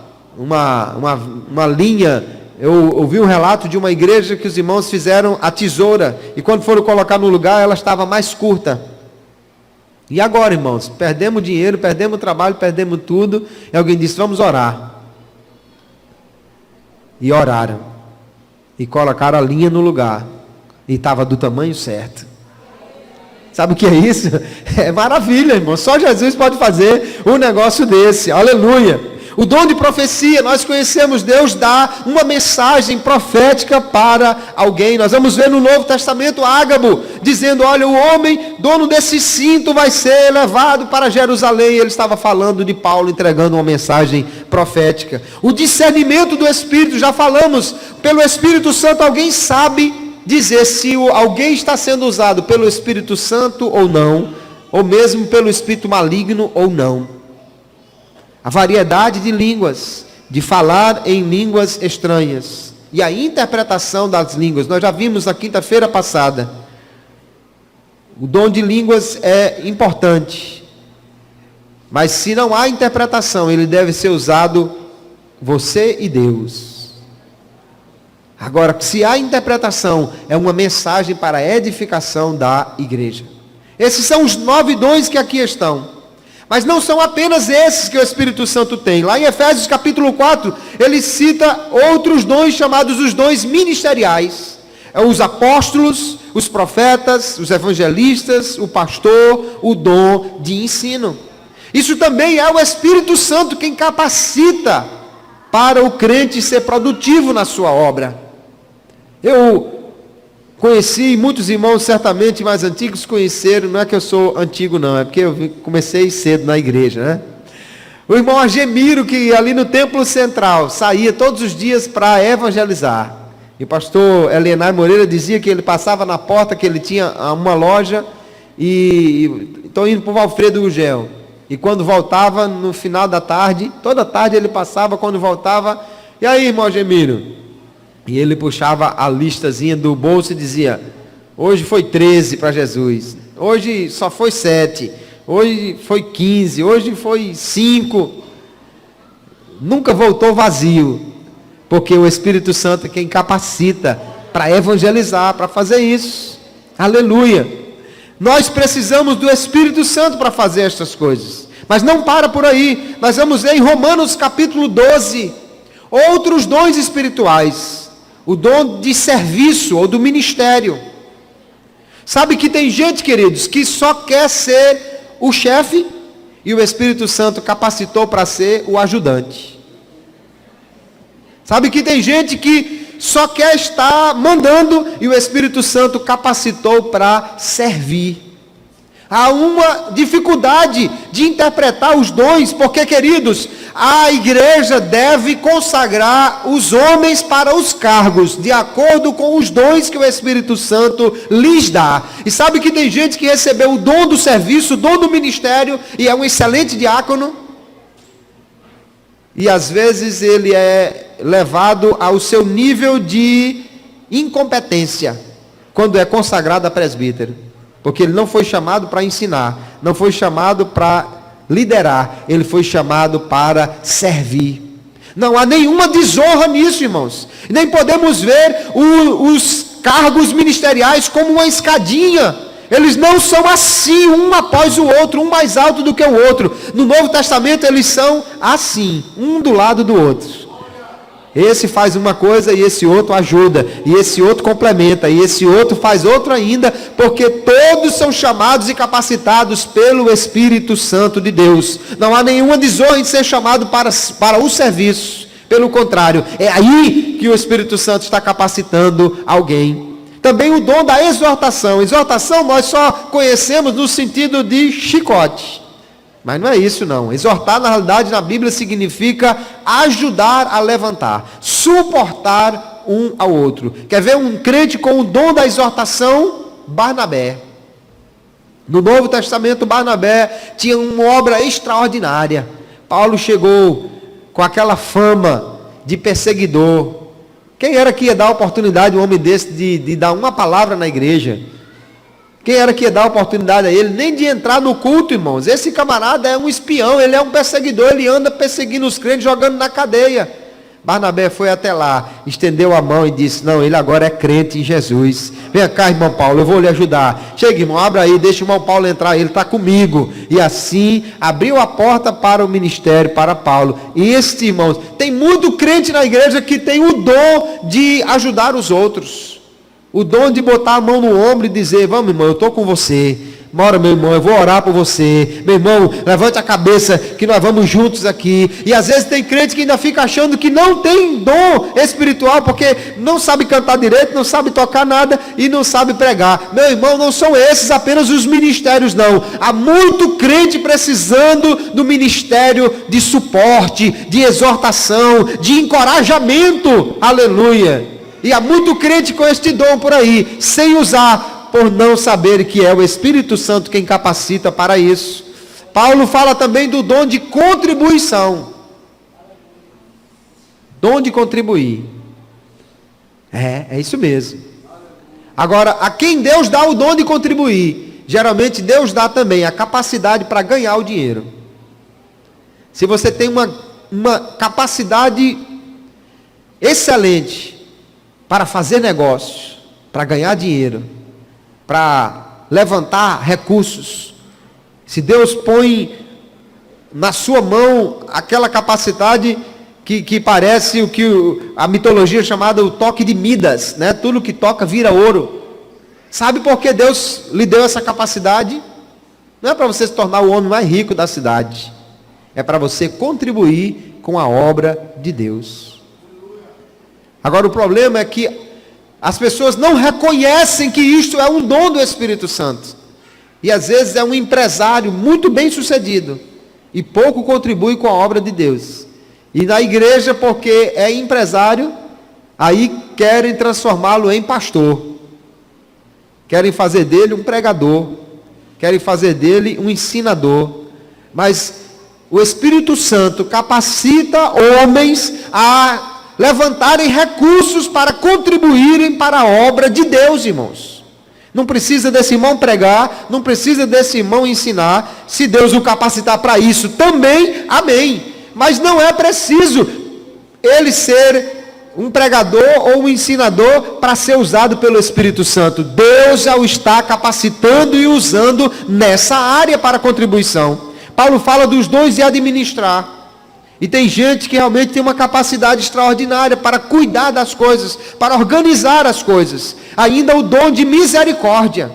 linha. Eu ouvi um relato de uma igreja que os irmãos fizeram a tesoura, e quando foram colocar no lugar, ela estava mais curta. E agora, irmãos, perdemos dinheiro, perdemos trabalho, perdemos tudo, e alguém disse, vamos orar. E oraram, e colocaram a linha no lugar, e estava do tamanho certo. Sabe o que é isso? É maravilha, irmão. Só Jesus pode fazer um negócio desse. Aleluia. O dom de profecia, nós conhecemos, Deus dá uma mensagem profética para alguém. Nós vamos ver no Novo Testamento Ágabo, dizendo, olha, o homem, dono desse cinto, vai ser levado para Jerusalém. Ele estava falando de Paulo, entregando uma mensagem profética. O discernimento do Espírito, já falamos, pelo Espírito Santo, alguém sabe dizer se alguém está sendo usado pelo Espírito Santo ou não, ou mesmo pelo Espírito maligno ou não. A variedade de línguas, de falar em línguas estranhas, e a interpretação das línguas, nós já vimos na quinta-feira passada. O dom de línguas é importante, mas se não há interpretação, ele deve ser usado você e Deus. Agora, se há interpretação, é uma mensagem para a edificação da igreja. Esses são os 9 dons que aqui estão. Mas não são apenas esses que o Espírito Santo tem. Lá em Efésios capítulo 4, ele cita outros dons chamados os dons ministeriais. Os apóstolos, os profetas, os evangelistas, o pastor, o dom de ensino. Isso também é o Espírito Santo quem capacita para o crente ser produtivo na sua obra. Eu conheci, muitos irmãos certamente mais antigos conheceram, não é que eu sou antigo não, é porque eu comecei cedo na igreja, né? O irmão Agemiro, que ali no Templo Central, saía todos os dias para evangelizar. E o pastor Elienay Moreira dizia que ele passava na porta, que ele tinha uma loja, e estou indo para o Valfredo Gugel. E quando voltava, no final da tarde, toda tarde ele passava, quando voltava, e aí, irmão Agemiro? E ele puxava a listazinha do bolso e dizia, hoje foi 13 para Jesus, hoje só foi 7, hoje foi 15, hoje foi 5. Nunca voltou vazio, porque o Espírito Santo é quem capacita para evangelizar, para fazer isso. Aleluia. Nós precisamos do Espírito Santo para fazer estas coisas. Mas não para por aí. Nós vamos ver em Romanos capítulo 12, outros dons espirituais. O dom de serviço ou do ministério. Sabe que tem gente, queridos, que só quer ser o chefe e o Espírito Santo capacitou para ser o ajudante. Sabe que tem gente que só quer estar mandando e o Espírito Santo capacitou para servir. Há uma dificuldade de interpretar os dons, porque, queridos, a igreja deve consagrar os homens para os cargos, de acordo com os dons que o Espírito Santo lhes dá. E sabe que tem gente que recebeu o dom do serviço, o dom do ministério, e é um excelente diácono, e às vezes ele é levado ao seu nível de incompetência, quando é consagrado a presbítero. Porque ele não foi chamado para ensinar, não foi chamado para liderar, ele foi chamado para servir. Não há nenhuma desonra nisso, irmãos. Nem podemos ver os cargos ministeriais como uma escadinha. Eles não são assim, um após o outro, um mais alto do que o outro. No Novo Testamento eles são assim, um do lado do outro. Esse faz uma coisa e esse outro ajuda, e esse outro complementa, e esse outro faz outro ainda, porque todos são chamados e capacitados pelo Espírito Santo de Deus. Não há nenhuma desonra em ser chamado para o serviço, Pelo contrário, é aí que o Espírito Santo está capacitando alguém. Também o dom da exortação. Exortação nós só conhecemos no sentido de chicote. Mas não é isso não. Exortar na realidade na Bíblia significa ajudar a levantar, suportar um ao outro. Quer ver um crente com o dom da exortação? Barnabé. No Novo Testamento, Barnabé tinha uma obra extraordinária. Paulo chegou com aquela fama de perseguidor. Quem era que ia dar a oportunidade a um homem desse de dar uma palavra na igreja? Quem era que ia dar a oportunidade a ele? Nem de entrar no culto, irmãos. Esse camarada é um espião, ele é um perseguidor, ele anda perseguindo os crentes, jogando na cadeia. Barnabé foi até lá, estendeu a mão e disse, não, ele agora é crente em Jesus. Vem cá, irmão Paulo, eu vou lhe ajudar. Chega, irmão, abre aí, deixa o irmão Paulo entrar, ele está comigo. E assim, abriu a porta para o ministério, para Paulo. E este, irmãos, tem muito crente na igreja que tem o dom de ajudar os outros. O dom de botar a mão no ombro e dizer, vamos, irmão, eu estou com você. Bora, meu irmão, eu vou orar por você. Meu irmão, levante a cabeça que nós vamos juntos aqui. E às vezes tem crente que ainda fica achando que não tem dom espiritual, porque não sabe cantar direito, não sabe tocar nada e não sabe pregar. Meu irmão, não são esses apenas os ministérios, não. Há muito crente precisando do ministério de suporte, de exortação, de encorajamento. Aleluia. E há muito crente com este dom por aí, sem usar, por não saber que é o Espírito Santo quem capacita para isso. Paulo fala também do dom de contribuição. Dom de contribuir. É isso mesmo. Agora, a quem Deus dá o dom de contribuir, geralmente Deus dá também a capacidade para ganhar o dinheiro. Se você tem uma capacidade excelente para fazer negócios, para ganhar dinheiro, para levantar recursos, se Deus põe na sua mão aquela capacidade que parece o que a mitologia chamada o toque de Midas, né? Tudo que toca vira ouro. Sabe por que Deus lhe deu essa capacidade? Não é para você se tornar o homem mais rico da cidade, é para você contribuir com a obra de Deus. Agora o problema é que as pessoas não reconhecem que isto é um dom do Espírito Santo. E às vezes é um empresário muito bem sucedido e pouco contribui com a obra de Deus. E na igreja, porque é empresário, aí querem transformá-lo em pastor. Querem fazer dele um pregador. Querem fazer dele um ensinador. Mas o Espírito Santo capacita homens a levantarem recursos para contribuírem para a obra de Deus, irmãos. Não precisa desse irmão pregar, não precisa desse irmão ensinar. Se Deus o capacitar para isso também, amém. Mas não é preciso ele ser um pregador ou um ensinador para ser usado pelo Espírito Santo. Deus já o está capacitando e usando nessa área para contribuição. Paulo fala dos dons de administrar. E tem gente que realmente tem uma capacidade extraordinária para cuidar das coisas, para organizar as coisas. Ainda o dom de misericórdia.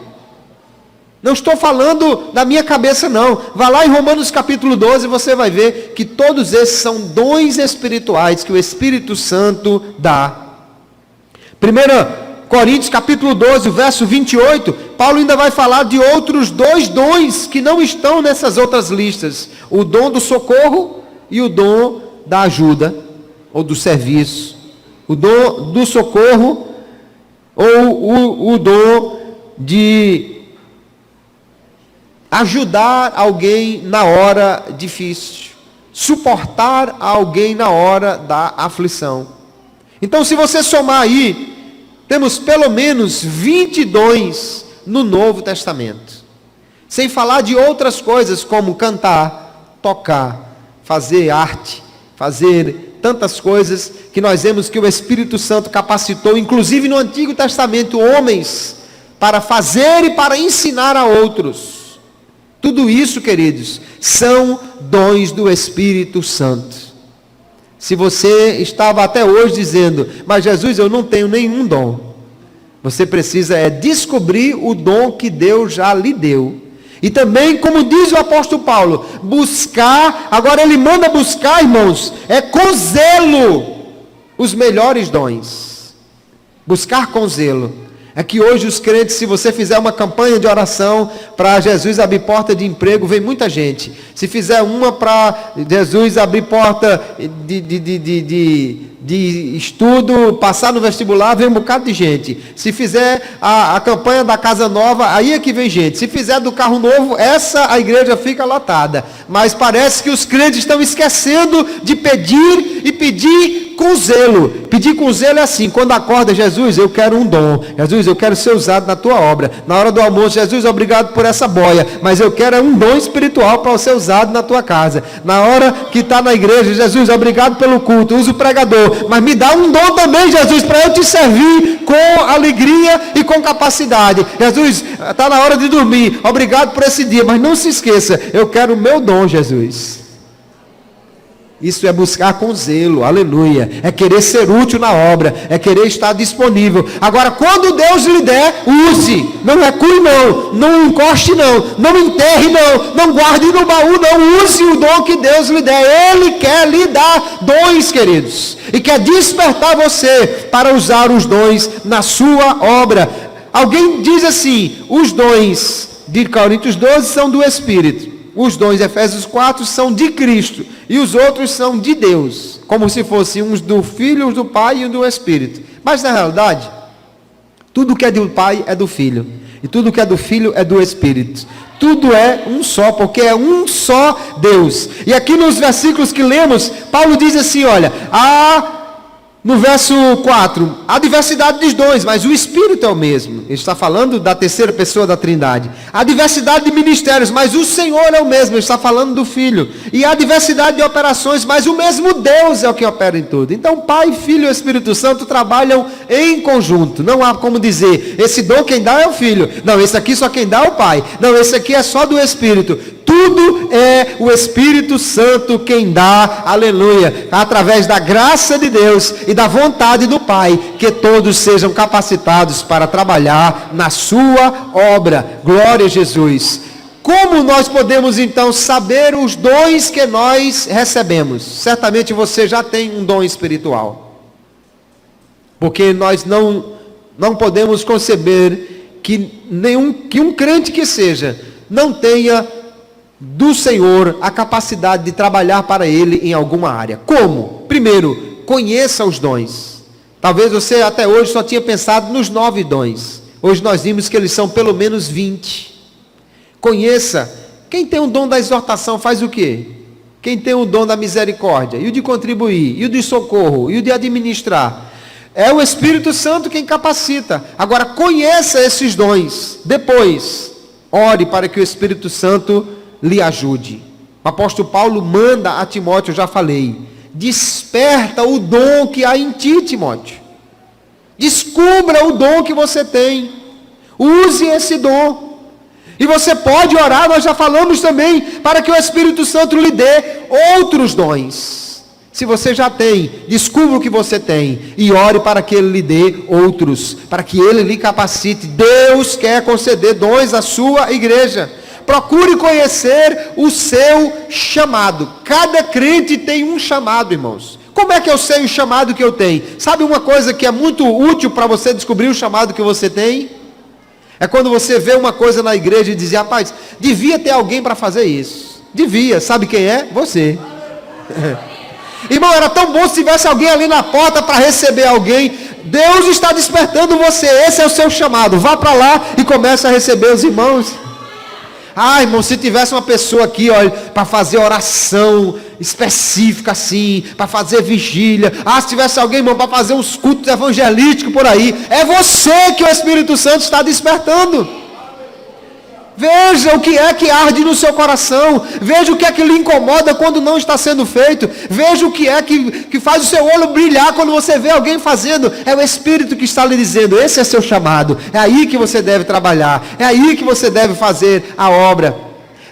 Não estou falando da minha cabeça não. Vá lá em Romanos capítulo 12 e você vai ver que todos esses são dons espirituais que o Espírito Santo dá. 1 Coríntios capítulo 12, verso 28, Paulo ainda vai falar de outros dois dons que não estão nessas outras listas. O dom do socorro e o dom da ajuda, ou do serviço. O dom do socorro, ou o dom de ajudar alguém na hora difícil. Suportar alguém na hora da aflição. Então, se você somar aí, temos pelo menos 20 dons no Novo Testamento. Sem falar de outras coisas como cantar, tocar, fazer arte, fazer tantas coisas que nós vemos que o Espírito Santo capacitou, inclusive no Antigo Testamento, homens para fazer e para ensinar a outros. Tudo isso, queridos, são dons do Espírito Santo. Se você estava até hoje dizendo, mas Jesus, eu não tenho nenhum dom. Você precisa descobrir o dom que Deus já lhe deu. E também, como diz o apóstolo Paulo, buscar, agora ele manda buscar, irmãos, com zelo, os melhores dons. Buscar com zelo. É que hoje os crentes, se você fizer uma campanha de oração para Jesus abrir porta de emprego, vem muita gente. Se fizer uma para Jesus abrir porta de estudo, passar no vestibular, vem um bocado de gente. Se fizer a campanha da casa nova, aí é que vem gente. Se fizer do carro novo, a igreja fica lotada. Mas parece que os crentes estão esquecendo de pedir e pedir com zelo. Pedir com zelo é assim: quando acorda, Jesus, eu quero um dom. Jesus, eu quero ser usado na tua obra. Na hora do almoço, Jesus, obrigado por essa boia, mas eu quero um dom espiritual para ser usado na tua casa. Na hora que está na igreja, Jesus, obrigado pelo culto, usa o pregador, mas me dá um dom também, Jesus, para eu te servir com alegria e com capacidade. Jesus, está na hora de dormir, obrigado por esse dia, mas não se esqueça, eu quero o meu dom, Jesus. Isso é buscar com zelo, aleluia, é querer ser útil na obra, é querer estar disponível. Agora, quando Deus lhe der, use, não recue não, não encoste não enterre não guarde no baú não, use o dom que Deus lhe der. Ele quer lhe dar dons, queridos, e quer despertar você para usar os dons na sua obra. Alguém diz assim, os dons de Coríntios 12 são do Espírito. Os dons de Efésios 4 são de Cristo, e os outros são de Deus, como se fossem uns do Filho, uns do Pai e um do Espírito. Mas na realidade, tudo que é do Pai é do Filho, e tudo que é do Filho é do Espírito. Tudo é um só, porque é um só Deus. E aqui nos versículos que lemos, Paulo diz assim, olha, no verso 4, há diversidade dos dons, mas o Espírito é o mesmo. Ele está falando da terceira pessoa da Trindade. Há diversidade de ministérios, mas o Senhor é o mesmo. Ele está falando do Filho. E há diversidade de operações, mas o mesmo Deus é o que opera em tudo. Então, Pai, Filho e Espírito Santo trabalham em conjunto. Não há como dizer, esse dom quem dá é o Filho. Não, esse aqui só quem dá é o Pai. Não, esse aqui é só do Espírito. Tudo é o Espírito Santo quem dá, aleluia, através da graça de Deus e da vontade do Pai, que todos sejam capacitados para trabalhar na sua obra. Glória a Jesus. Como nós podemos então saber os dons que nós recebemos? Certamente você já tem um dom espiritual, porque nós não podemos conceber que um crente que seja não tenha do Senhor a capacidade de trabalhar para Ele em alguma área. Como? Primeiro, conheça os dons. Talvez você até hoje só tinha pensado nos 9 dons. Hoje nós vimos que eles são pelo menos 20. Conheça. Quem tem o dom da exortação faz o quê? Quem tem o dom da misericórdia, e o de contribuir, e o de socorro, e o de administrar, é o Espírito Santo quem capacita. Agora, conheça esses dons. Depois, ore para que o Espírito Santo lhe ajude. O apóstolo Paulo manda a Timóteo, eu já falei, desperta o dom que há em ti, Timóteo. Descubra o dom que você tem. Use esse dom. E você pode orar, nós já falamos também, para que o Espírito Santo lhe dê outros dons. Se você já tem, descubra o que você tem e ore para que Ele lhe dê outros, para que Ele lhe capacite. Deus quer conceder dons à sua igreja. Procure conhecer o seu chamado. Cada crente tem um chamado, irmãos. Como é que eu sei o chamado que eu tenho? Sabe uma coisa que é muito útil para você descobrir o chamado que você tem? É quando você vê uma coisa na igreja e diz, rapaz, devia ter alguém para fazer isso. Devia, sabe quem é? Você. Irmão, era tão bom se tivesse alguém ali na porta para receber alguém. Deus está despertando você, esse é o seu chamado. Vá para lá e comece a receber os irmãos. Irmão, se tivesse uma pessoa aqui, olha, para fazer oração específica assim, para fazer vigília. Se tivesse alguém, irmão, para fazer uns cultos evangelísticos por aí. É você que o Espírito Santo está despertando. Veja o que é que arde no seu coração. Veja o que é que lhe incomoda quando não está sendo feito. Veja o que é que faz o seu olho brilhar quando você vê alguém fazendo. É o Espírito que está lhe dizendo, esse é seu chamado. É aí que você deve trabalhar. É aí que você deve fazer a obra.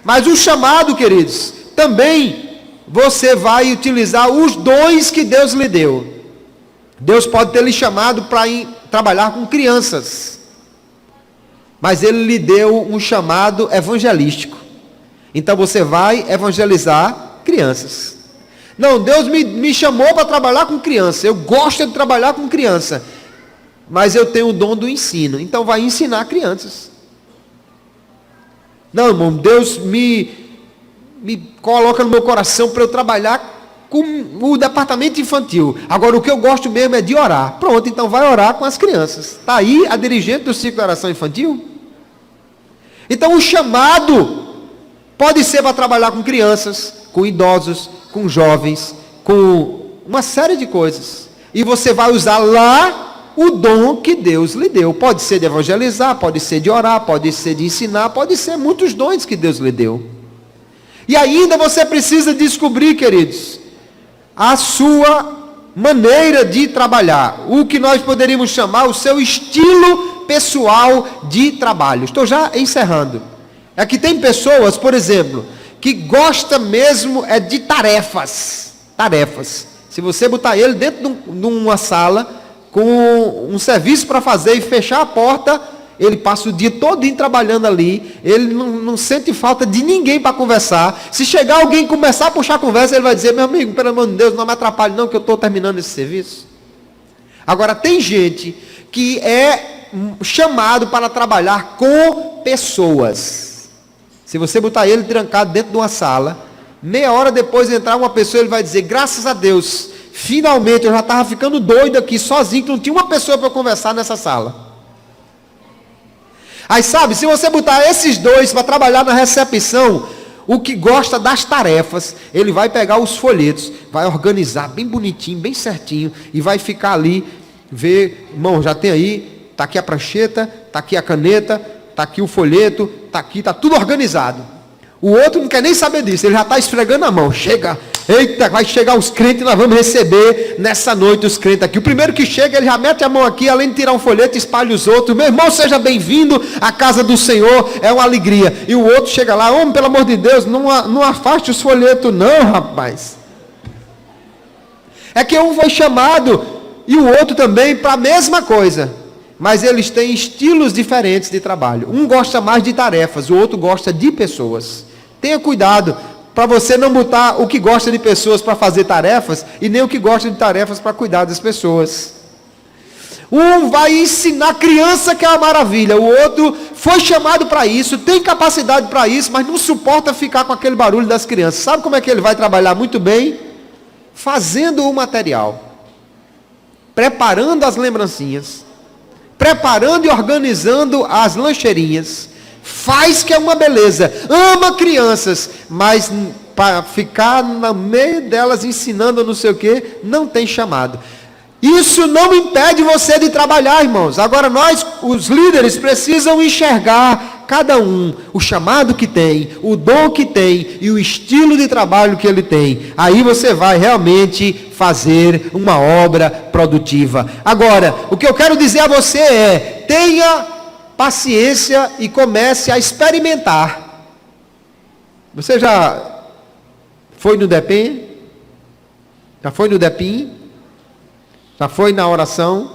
Mas o chamado, queridos, também você vai utilizar os dons que Deus lhe deu. Deus pode ter lhe chamado para ir trabalhar com crianças. mas Ele lhe deu um chamado evangelístico. Então você vai evangelizar crianças. Não, Deus me chamou para trabalhar com criança. Eu gosto de trabalhar com criança, mas eu tenho o dom do ensino. Então vai ensinar crianças. Não, irmão, Deus me coloca no meu coração para eu trabalhar com o departamento infantil. Agora o que eu gosto mesmo é de orar. Pronto, então vai orar com as crianças. Está aí a dirigente do ciclo de oração infantil. Então o chamado pode ser para trabalhar com crianças, com idosos, com jovens, com uma série de coisas. E você vai usar lá o dom que Deus lhe deu. Pode ser de evangelizar, pode ser de orar, pode ser de ensinar, pode ser muitos dons que Deus lhe deu. E ainda você precisa descobrir, queridos, a sua maneira de trabalhar. O que nós poderíamos chamar o seu estilo pessoal de trabalho. Estou já encerrando. É que tem pessoas, por exemplo, que gosta mesmo de tarefas. Tarefas. Se você botar ele dentro de uma sala com um serviço para fazer e fechar a porta, ele passa o dia todinho trabalhando ali, ele não sente falta de ninguém para conversar. Se chegar alguém e começar a puxar a conversa, ele vai dizer: meu amigo, pelo amor de Deus, não me atrapalhe não, que eu estou terminando esse serviço. Agora, tem gente que é chamado para trabalhar com pessoas. Se você botar ele trancado dentro de uma sala, meia hora depois de entrar uma pessoa, ele vai dizer: graças a Deus, finalmente eu já estava ficando doido aqui, sozinho, que não tinha uma pessoa para conversar nessa sala. Aí sabe, se você botar esses dois para trabalhar na recepção, o que gosta das tarefas, ele vai pegar os folhetos, vai organizar bem bonitinho, bem certinho, e vai ficar ali, ver, irmão, já tem aí, está aqui a prancheta, está aqui a caneta, está aqui o folheto, está aqui, está tudo organizado. O outro não quer nem saber disso, ele já está esfregando a mão. Chega, eita, vai chegar os crentes, nós vamos receber nessa noite os crentes aqui. O primeiro que chega, ele já mete a mão aqui, além de tirar um folheto, espalha os outros. Meu irmão, seja bem-vindo à casa do Senhor, é uma alegria. E o outro chega lá: homem, pelo amor de Deus, não afaste os folhetos não, rapaz. É que um foi chamado e o outro também para a mesma coisa, mas eles têm estilos diferentes de trabalho. Um gosta mais de tarefas, o outro gosta de pessoas. Tenha cuidado para você não botar o que gosta de pessoas para fazer tarefas e nem o que gosta de tarefas para cuidar das pessoas. Um vai ensinar criança, que é uma maravilha. O outro foi chamado para isso, tem capacidade para isso, mas não suporta ficar com aquele barulho das crianças. Sabe como é que ele vai trabalhar muito bem? Fazendo o material, preparando as lembrancinhas, preparando e organizando as lancheirinhas. Faz que é uma beleza, ama crianças, mas para ficar no meio delas ensinando não sei o que, não tem chamado. Isso não impede você de trabalhar, irmãos. Agora nós, os líderes, precisam enxergar cada um, o chamado que tem, o dom que tem e o estilo de trabalho que ele tem. Aí você vai realmente fazer uma obra produtiva. Agora, o que eu quero dizer a você é: tenha paciência e comece a experimentar. Você já foi no DEPEN? Já foi no DEPIM? Já foi na oração?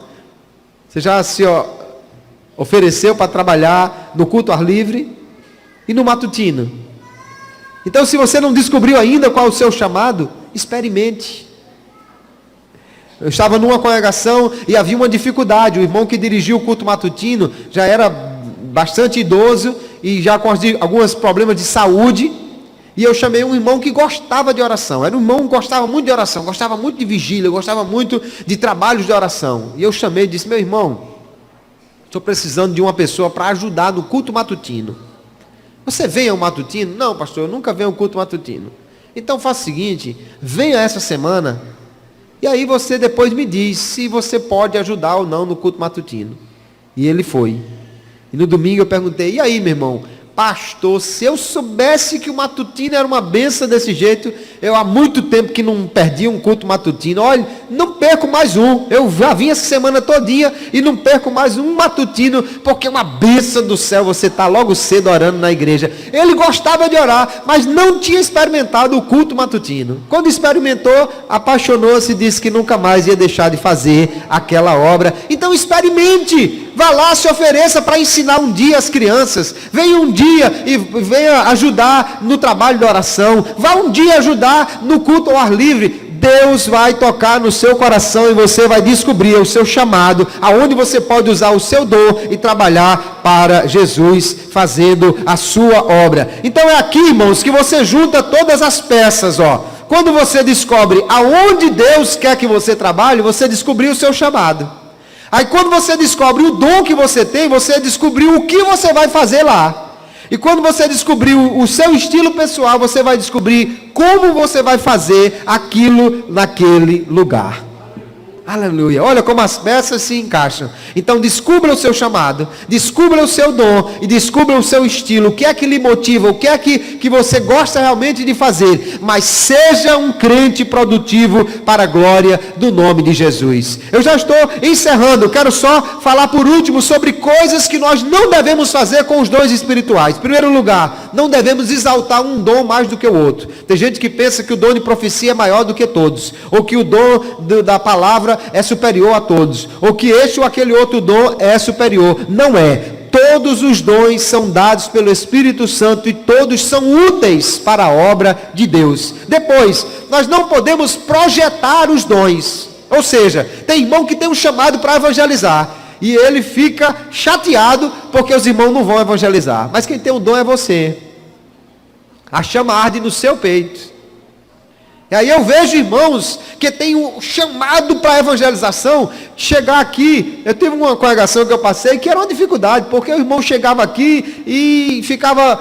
Você já se ofereceu para trabalhar no culto ao ar livre e no matutino? Então, se você não descobriu ainda qual é o seu chamado, experimente. Eu estava numa congregação e havia uma dificuldade. O irmão que dirigia o culto matutino já era bastante idoso e já com alguns problemas de saúde. E eu chamei um irmão que gostava de oração. Era um irmão que gostava muito de oração, gostava muito de vigília, gostava muito de trabalhos de oração. E eu chamei e disse: meu irmão, estou precisando de uma pessoa para ajudar no culto matutino. Você vem ao matutino? Não, pastor, eu nunca venho ao culto matutino. Então faça o seguinte: venha essa semana. E aí você depois me diz se você pode ajudar ou não no culto matutino. E ele foi. E no domingo eu perguntei: e aí, meu irmão? Pastor, se eu soubesse que o matutino era uma benção desse jeito, eu há muito tempo que não perdi um culto matutino. Olha, não perco mais um. Eu já vim essa semana todinha e não perco mais um matutino, porque é uma bênção do céu você estar logo cedo orando na igreja. Ele gostava de orar, mas não tinha experimentado o culto matutino. Quando experimentou, apaixonou-se e disse que nunca mais ia deixar de fazer aquela obra. Então experimente. Vá lá, se ofereça para ensinar um dia as crianças. Venha um dia e venha ajudar no trabalho de oração. Vá um dia ajudar no culto ao ar livre. Deus vai tocar no seu coração e você vai descobrir o seu chamado, aonde você pode usar o seu dom e trabalhar para Jesus, fazendo a sua obra. Então é aqui, irmãos, que você junta todas as peças, ó. Quando você descobre aonde Deus quer que você trabalhe, você descobriu o seu chamado. Aí quando você descobre o dom que você tem, você descobriu o que você vai fazer lá. E quando você descobriu o seu estilo pessoal, você vai descobrir como você vai fazer aquilo naquele lugar. Aleluia. Olha como as peças se encaixam. Então descubra o seu chamado, descubra o seu dom e descubra o seu estilo. O que é que lhe motiva, o que é que você gosta realmente de fazer. Mas seja um crente produtivo para a glória do nome de Jesus. Eu já estou encerrando. Quero só falar por último sobre coisas que nós não devemos fazer com os dons espirituais. Em primeiro lugar, não devemos exaltar um dom mais do que o outro. Tem gente que pensa que o dom de profecia é maior do que todos, ou que o dom da palavra é superior a todos, ou que este ou aquele outro dom é superior. Não é. Todos os dons são dados pelo Espírito Santo e todos são úteis para a obra de Deus. Depois, nós não podemos projetar os dons. Ou seja, tem irmão que tem um chamado para evangelizar e ele fica chateado porque os irmãos não vão evangelizar. Mas quem tem o dom é você. A chama arde no seu peito. E aí eu vejo irmãos que tem um chamado para a evangelização, chegar aqui, eu tive uma congregação que eu passei, que era uma dificuldade, porque o irmão chegava aqui e ficava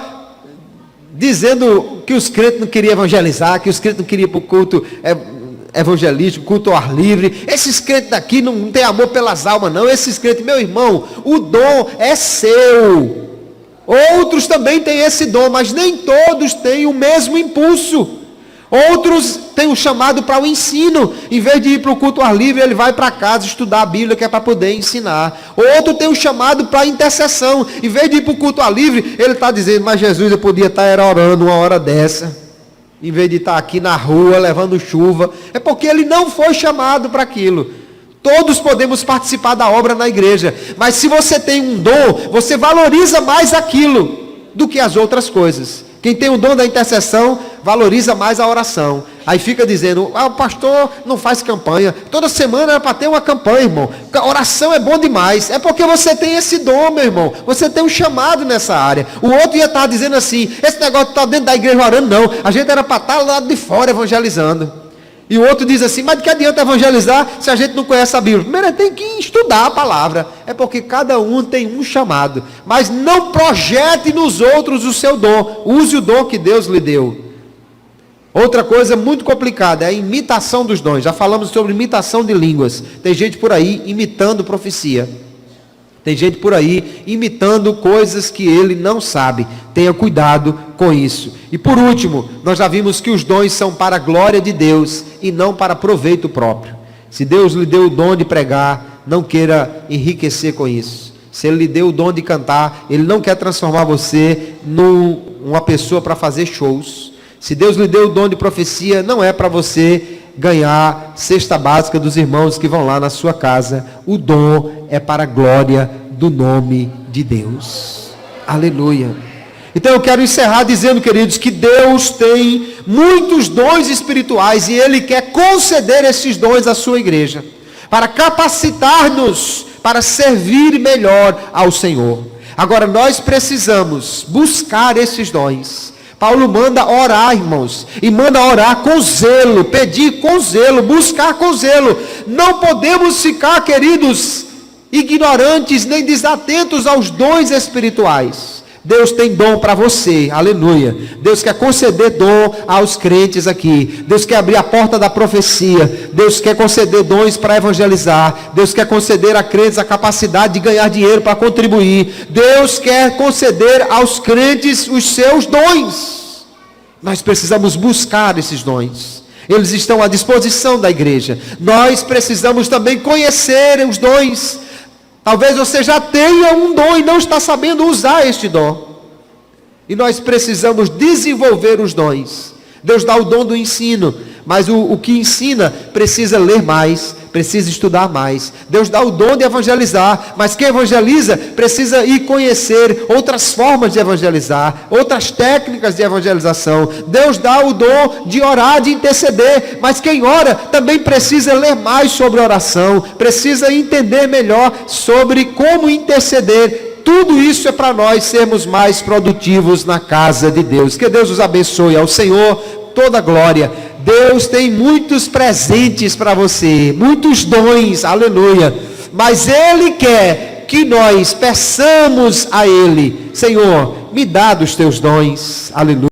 dizendo que os crentes não queriam evangelizar, que os crentes não queriam ir para o culto evangelístico, culto ao ar livre. Esses crentes daqui não tem amor pelas almas não, esses crentes, meu irmão, o dom é seu. Outros também têm esse dom, mas nem todos têm o mesmo impulso. Outros têm um chamado para o ensino. Em vez de ir para o culto ao ar livre, ele vai para casa estudar a Bíblia, que é para poder ensinar. Outro tem um chamado para a intercessão. Em vez de ir para o culto ao ar livre, ele está dizendo, mas Jesus, eu podia estar orando uma hora dessa, em vez de estar aqui na rua, levando chuva. É porque ele não foi chamado para aquilo. Todos podemos participar da obra na igreja, mas se você tem um dom, você valoriza mais aquilo do que as outras coisas. Quem tem o dom da intercessão, valoriza mais a oração. Aí fica dizendo, o pastor não faz campanha. Toda semana era para ter uma campanha, irmão. A oração é bom demais. É porque você tem esse dom, meu irmão. Você tem um chamado nessa área. O outro ia estar dizendo assim, esse negócio de estar dentro da igreja orando, não. A gente era para estar lá do lado de fora evangelizando. E o outro diz assim, mas de que adianta evangelizar se a gente não conhece a Bíblia? Primeiro tem que estudar a palavra. É porque cada um tem um chamado. Mas não projete nos outros o seu dom. Use o dom que Deus lhe deu. Outra coisa muito complicada é a imitação dos dons. Já falamos sobre imitação de línguas. Tem gente por aí imitando profecia. Tem gente por aí imitando coisas que ele não sabe. Tenha cuidado com isso. E por último, nós já vimos que os dons são para a glória de Deus e não para proveito próprio. Se Deus lhe deu o dom de pregar, não queira enriquecer com isso. Se Ele lhe deu o dom de cantar, Ele não quer transformar você numa pessoa para fazer shows. Se Deus lhe deu o dom de profecia, não é para você ganhar cesta básica dos irmãos que vão lá na sua casa. O dom é para a glória do nome de Deus. Aleluia. Então eu quero encerrar dizendo, queridos, que Deus tem muitos dons espirituais e Ele quer conceder esses dons à sua igreja, para capacitar-nos para servir melhor ao Senhor. Agora nós precisamos buscar esses dons. Paulo manda orar, irmãos, e manda orar com zelo, pedir com zelo, buscar com zelo. Não podemos ficar, queridos, ignorantes nem desatentos aos dons espirituais. Deus tem dom para você, aleluia. Deus quer conceder dom aos crentes aqui. Deus quer abrir a porta da profecia. Deus quer conceder dons para evangelizar. Deus quer conceder a crentes a capacidade de ganhar dinheiro para contribuir. Deus quer conceder aos crentes os seus dons. Nós precisamos buscar esses dons. Eles estão à disposição da igreja. Nós precisamos também conhecer os dons. Talvez você já tenha um dom e não está sabendo usar este dom. E nós precisamos desenvolver os dons. Deus dá o dom do ensino, mas o que ensina precisa ler mais, precisa estudar mais. Deus dá o dom de evangelizar, mas quem evangeliza precisa ir conhecer outras formas de evangelizar, outras técnicas de evangelização. Deus dá o dom de orar, de interceder, mas quem ora também precisa ler mais sobre oração, precisa entender melhor sobre como interceder. Tudo isso é para nós sermos mais produtivos na casa de Deus. Que Deus os abençoe. Ao Senhor toda a glória. Deus tem muitos presentes para você, muitos dons, aleluia. Mas Ele quer que nós peçamos a Ele: Senhor, me dá dos teus dons, aleluia.